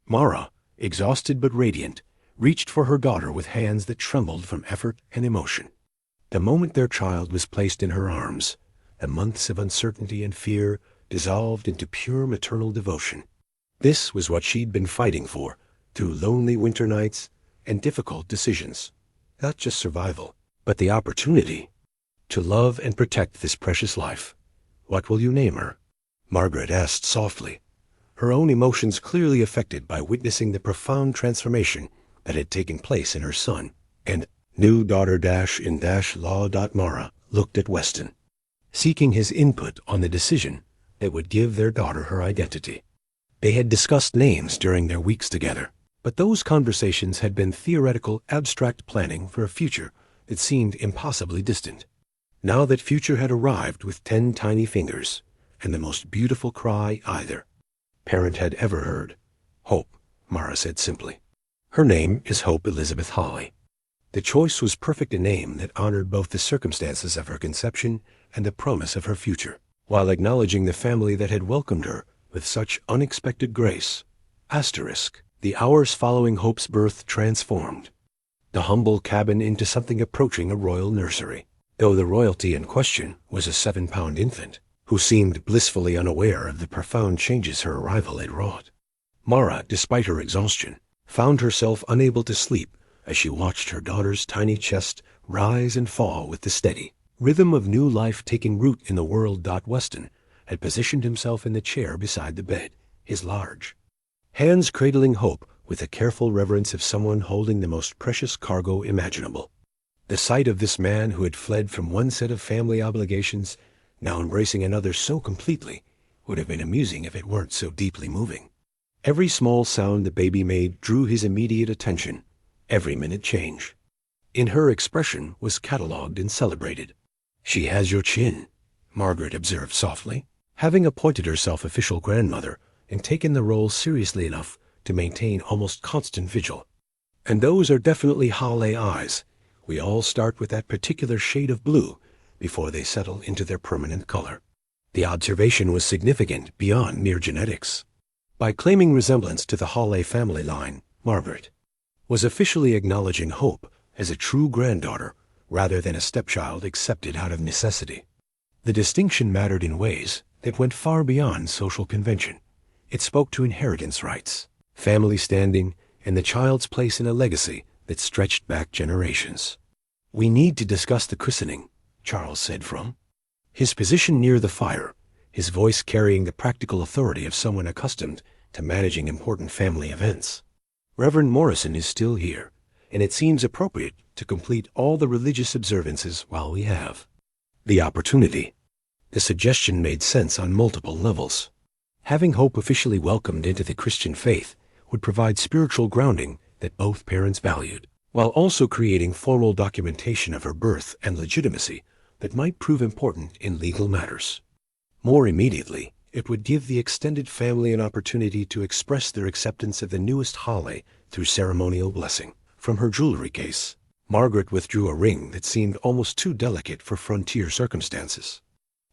Speaker 1: Mara, exhausted but radiant, reached for her daughter with hands that trembled from effort and emotion. The moment their child was placed in her arms, the months of uncertainty and fear dissolved into pure maternal devotion. This was what she'd been fighting for through lonely winter nights and difficult decisions. Not just survival, but the opportunity to love and protect this precious life. "What will you name her?" Margaret asked softly, her own emotions clearly affected by witnessing the profound transformation that had taken place in her son. And new daughter in law. Mara looked at Weston, seeking his input on the decision that would give their daughter her identity. They had discussed names during their weeks together, but those conversations had been theoretical, abstract planning for a future that seemed impossibly distant. Now that future had arrived with 10 tiny fingers, and the most beautiful cry either parent had ever heard. "Hope," Mara said simply. "Her name is Hope Elizabeth Hawley." The choice was perfect, a name that honored both the circumstances of her conception and the promise of her future, while acknowledging the family that had welcomed her with such unexpected grace. The hours following Hope's birth transformed the humble cabin into something approaching a royal nursery, though the royalty in question was a 7-pound infant who seemed blissfully unaware of the profound changes her arrival had wrought. Mara, despite her exhaustion, found herself unable to sleep as she watched her daughter's tiny chest rise and fall with the steady rhythm of new life taking root in the world. Weston had positioned himself in the chair beside the bed, his large hands cradling Hope with the careful reverence of someone holding the most precious cargo imaginable. The sight of this man who had fled from one set of family obligations, now embracing another so completely, would have been amusing if it weren't so deeply moving. Every small sound the baby made drew his immediate attention, every minute change in her expression was catalogued and celebrated. "She has your chin," Margaret observed softly, having appointed herself official grandmother and taken the role seriously enough to maintain almost constant vigil. "And those are definitely Hale eyes. We all start with that particular shade of blue before they settle into their permanent color." The observation was significant beyond mere genetics. By claiming resemblance to the Hale family line, Margaret was officially acknowledging Hope as a true granddaughter rather than a stepchild accepted out of necessity. The distinction mattered in ways that went far beyond social convention. It spoke to inheritance rights, family standing, and the child's place in a legacy that stretched back generations. "We need to discuss the christening," Charles said from his position near the fire, his voice carrying the practical authority of someone accustomed to managing important family events. "Reverend Morrison is still here, and it seems appropriate to complete all the religious observances while we have the opportunity." The suggestion made sense on multiple levels. Having Hope officially welcomed into the Christian faith would provide spiritual grounding that both parents valued, while also creating formal documentation of her birth and legitimacy that might prove important in legal matters. More immediately, it would give the extended family an opportunity to express their acceptance of the newest Hale through ceremonial blessing. From her jewelry case, Margaret withdrew a ring that seemed almost too delicate for frontier circumstances.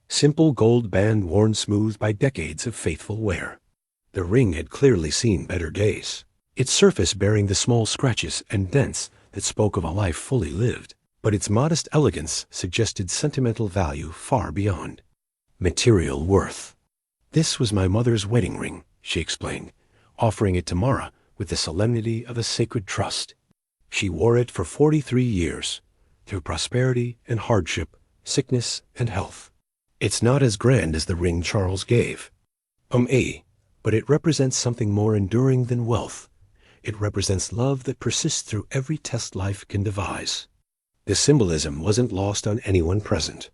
Speaker 1: Simple gold band worn smooth by decades of faithful wear. The ring had clearly seen better days, its surface bearing the small scratches and dents that spoke of a life fully lived, but its modest elegance suggested sentimental value far beyond material worth. "This was my mother's wedding ring," she explained, offering it to Mara with the solemnity of a sacred trust. "She wore it for 43 years, through prosperity and hardship, sickness and health. It's not as grand as the ring Charles gave. But it represents something more enduring than wealth. It represents love that persists through every test life can devise. The symbolism wasn't lost on anyone present.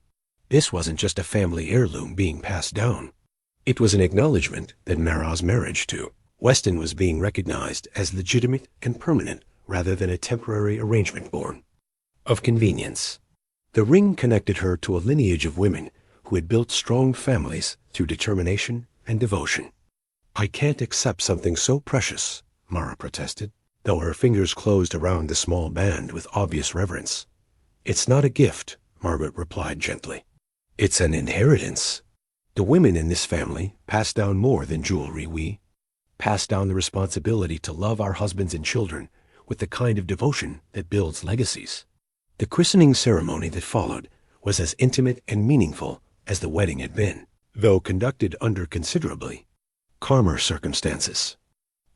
Speaker 1: This wasn't just a family heirloom being passed down. It was an acknowledgement that Mara's marriage to Weston was being recognized as legitimate and permanent rather than a temporary arrangement born of convenience. The ring connected her to a lineage of women who had built strong families through determination and devotion. "I can't accept something so precious," Mara protested, though her fingers closed around the small band with obvious reverence. "It's not a gift," Margaret replied gently. "It's an inheritance. The women in this family pass down more than jewelry. We pass down the responsibility to love our husbands and children with the kind of devotion that builds legacies." The christening ceremony that followed was as intimate and meaningful as the wedding had been, though conducted under considerably calmer circumstances.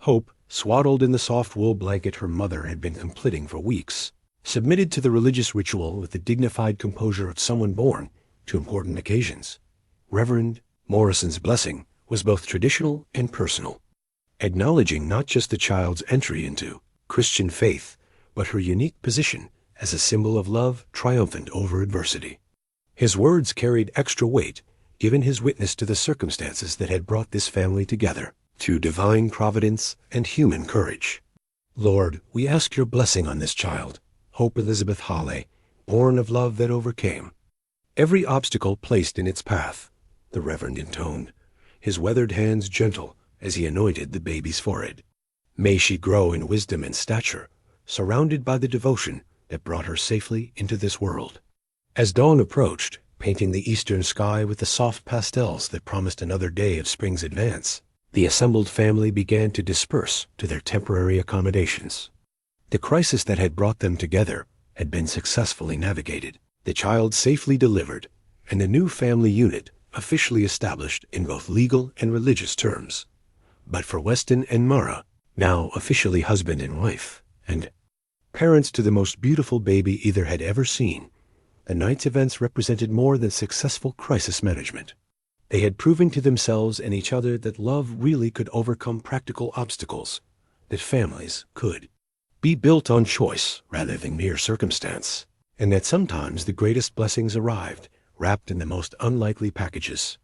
Speaker 1: Hope, swaddled in the soft wool blanket her mother had been completing for weeks, submitted to the religious ritual with the dignified composure of someone born to important occasions. Reverend Morrison's blessing was both traditional and personal, acknowledging not just the child's entry into Christian faith, but her unique position as a symbol of love triumphant over adversity. His words carried extra weight, given his witness to the circumstances that had brought this family together, through divine providence and human courage. "Lord, we ask your blessing on this child, Hope Elizabeth Hale, born of love that overcame every obstacle placed in its path," the Reverend intoned, his weathered hands gentle as he anointed the baby's forehead. "May she grow in wisdom and stature, surrounded by the devotion that brought her safely into this world." As dawn approached, painting the eastern sky with the soft pastels that promised another day of spring's advance, the assembled family began to disperse to their temporary accommodations. The crisis that had brought them together had been successfully navigated, the child safely delivered, and the new family unit officially established in both legal and religious terms. But for Weston and Mara, now officially husband and wife, and parents to the most beautiful baby either had ever seen, the night's events represented more than successful crisis management. They had proven to themselves and each other that love really could overcome practical obstacles, that families could be built on choice rather than mere circumstance, and that sometimes the greatest blessings arrived wrapped in the most unlikely packages.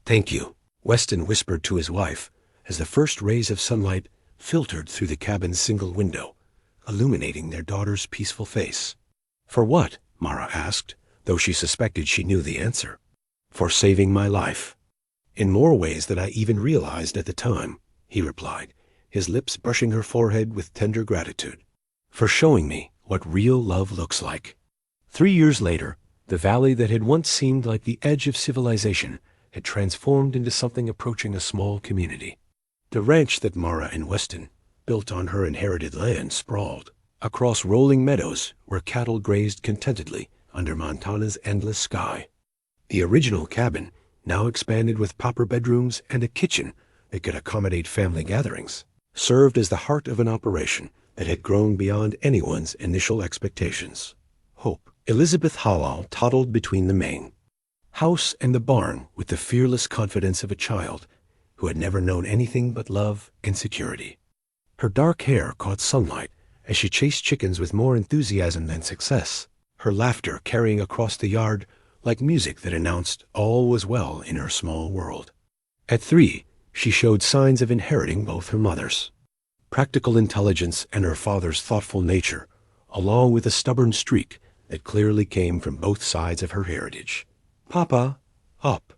Speaker 1: "Thank you," Weston whispered to his wife as the first rays of sunlight filtered through the cabin's single window, illuminating their daughter's peaceful face. "For what?" Mara asked, though she suspected she knew the answer. "For saving my life." "In more ways than I even realized at the time," he replied, his lips brushing her forehead with tender gratitude. "For showing me what real love looks like." 3 years later, the valley that had once seemed like the edge of civilization had transformed into something approaching a small community. The ranch that Mara and Weston built on her inherited land sprawled across rolling meadows where cattle grazed contentedly under Montana's endless sky. The original cabin, now expanded with proper bedrooms and a kitchen that could accommodate family gatherings, served as the heart of an operation that had grown beyond anyone's initial expectations. Hope Elizabeth Hale toddled between the main house and the barn with the fearless confidence of a child who had never known anything but love and security. Her dark hair caught sunlight as she chased chickens with more enthusiasm than success, her laughter carrying across the yard like music that announced all was well in her small world. At 3, she showed signs of inheriting both her mother's practical intelligence and her father's thoughtful nature, along with a stubborn streak that clearly came from both sides of her heritage. "Papa, up,"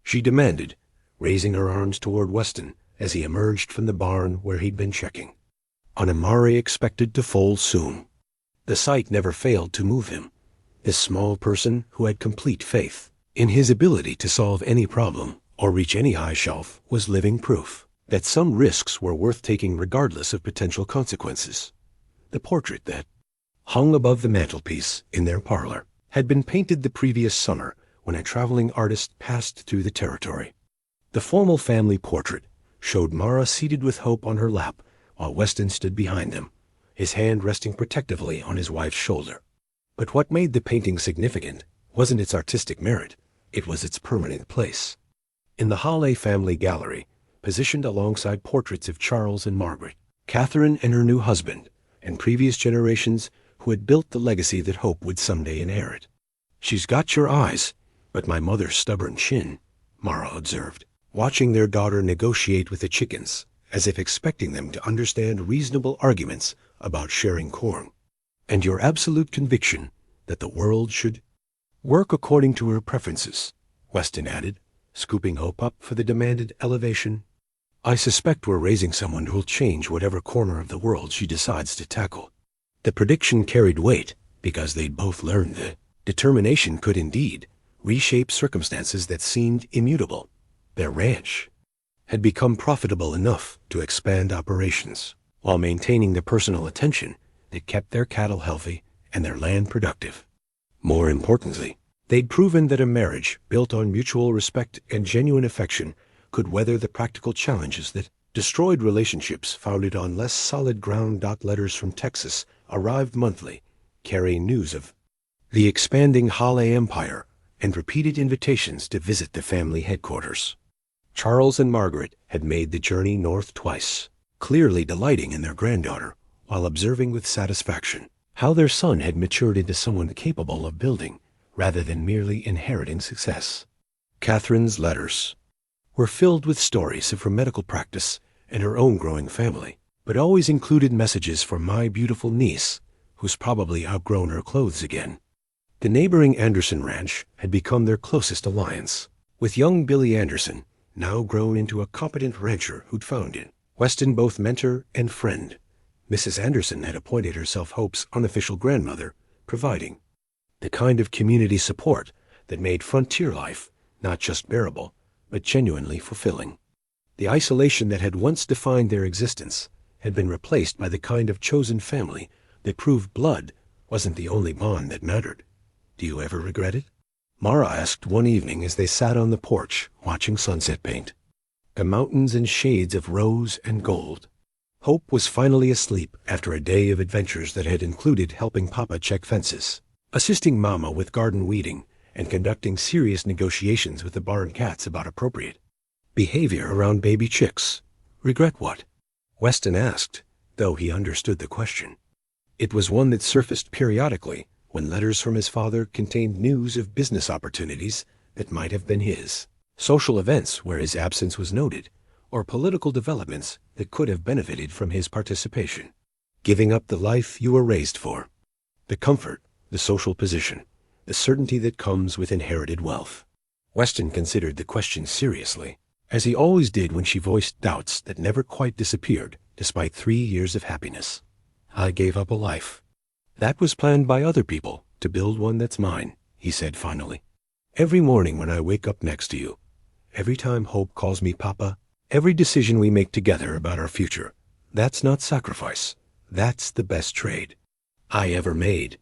Speaker 1: she demanded, raising her arms toward Weston as he emerged from the barn where he'd been checking on a Mari expected to foal soon. The sight never failed to move him. This small person who had complete faith in his ability to solve any problem or reach any high shelf was living proof that some risks were worth taking regardless of potential consequences. The portrait that hung above the mantelpiece in their parlor had been painted the previous summer when a traveling artist passed through the territory. The formal family portrait showed Mara seated with Hope on her lap while Weston stood behind them, his hand resting protectively on his wife's shoulder. But what made the painting significant wasn't its artistic merit, it was its permanent place. In the Hale family gallery, positioned alongside portraits of Charles and Margaret, Catherine and her new husband, and previous generations who had built the legacy that Hope would someday inherit. "She's got your eyes, but my mother's stubborn chin," Mara observed, watching their daughter negotiate with the chickens, as if expecting them to understand reasonable arguments about sharing corn. "And your absolute conviction that the world should work according to her preferences," Weston added, scooping Hope up for the demanded elevation. "I suspect we're raising someone who'll change whatever corner of the world she decides to tackle." The prediction carried weight because they'd both learned that determination could indeed reshape circumstances that seemed immutable. Their ranch had become profitable enough to expand operations while maintaining the personal attention that kept their cattle healthy and their land productive. More importantly, they'd proven that a marriage built on mutual respect and genuine affection could weather the practical challenges that destroyed relationships founded on less solid ground. Letters from Texas arrived monthly, carrying news of the expanding Hale Empire and repeated invitations to visit the family headquarters. Charles and Margaret had made the journey north twice, clearly delighting in their granddaughter, while observing with satisfaction how their son had matured into someone capable of building rather than merely inheriting success. Catherine's letters were filled with stories of her medical practice and her own growing family, but always included messages for my beautiful niece, who's probably outgrown her clothes again. The neighboring Anderson ranch had become their closest alliance, with young Billy Anderson now grown into a competent rancher who'd found in Weston both mentor and friend. Mrs. Anderson had appointed herself Hope's unofficial grandmother, providing the kind of community support that made frontier life not just bearable, but genuinely fulfilling. The isolation that had once defined their existence had been replaced by the kind of chosen family that proved blood wasn't the only bond that mattered. "Do you ever regret it?" Mara asked one evening as they sat on the porch watching sunset paint. The mountains and shades of rose and gold. Hope was finally asleep after a day of adventures that had included helping Papa check fences, assisting Mama with garden weeding, and conducting serious negotiations with the barn cats about appropriate behavior around baby chicks. "Regret what?" Weston asked, though he understood the question. It was one that surfaced periodically when letters from his father contained news of business opportunities that might have been his, social events where his absence was noted, or political developments that could have benefited from his participation. Giving up the life you were raised for. The comfort, the social position, the certainty that comes with inherited wealth. Weston considered the question seriously, as he always did when she voiced doubts that never quite disappeared despite 3 years of happiness. "I gave up a life. That was planned by other people to build one that's mine," he said finally. "Every morning when I wake up next to you, every time Hope calls me Papa, every decision we make together about our future, that's not sacrifice. That's the best trade I ever made."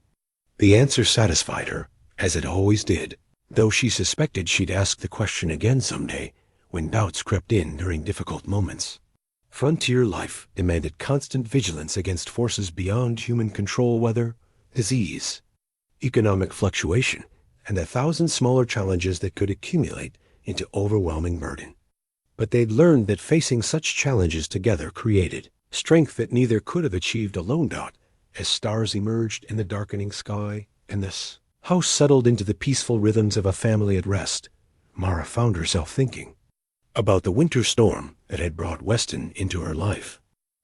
Speaker 1: The answer satisfied her, as it always did, though she suspected she'd ask the question again someday when doubts crept in during difficult moments. Frontier life demanded constant vigilance against forces beyond human control, weather, disease, economic fluctuation, and 1,000 smaller challenges that could accumulate into overwhelming burden. But they'd learned that facing such challenges together created strength that neither could have achieved alone. As stars emerged in the darkening sky and this house settled into the peaceful rhythms of a family at rest, Mara found herself thinking about the winter storm that had brought Weston into her life.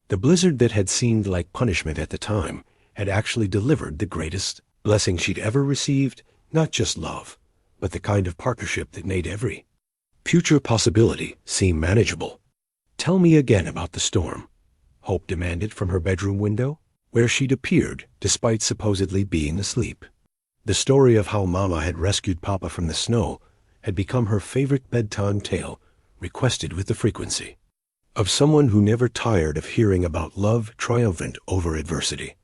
Speaker 1: The blizzard that had seemed like punishment at the time had actually delivered the greatest blessing she'd ever received, not just love, but the kind of partnership that made every future possibility seem manageable. "Tell me again about the storm," Hope demanded from her bedroom window, where she'd appeared despite supposedly being asleep. The story of how Mama had rescued Papa from the snow had become her favorite bedtime tale, requested with the frequency of someone who never tired of hearing about love triumphant over adversity.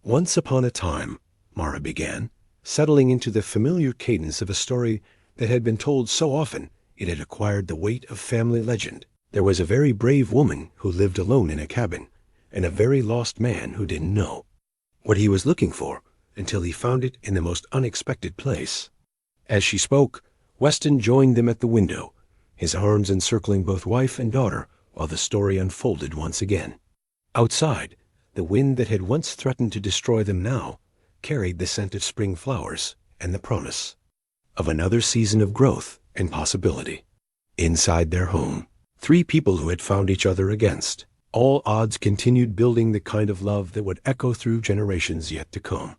Speaker 1: "Once upon a time," Mara began, settling into the familiar cadence of a story that had been told so often it had acquired the weight of family legend. "There was a very brave woman who lived alone in a cabin, and a very lost man who didn't know what he was looking for until he found it in the most unexpected place. As she spoke, Weston joined them at the window, his arms encircling both wife and daughter while the story unfolded once again. Outside, the wind that had once threatened to destroy them now carried the scent of spring flowers and the promise of another season of growth and possibility. Inside their home, three people who had found each other against all odds continued building the kind of love that would echo through generations yet to come.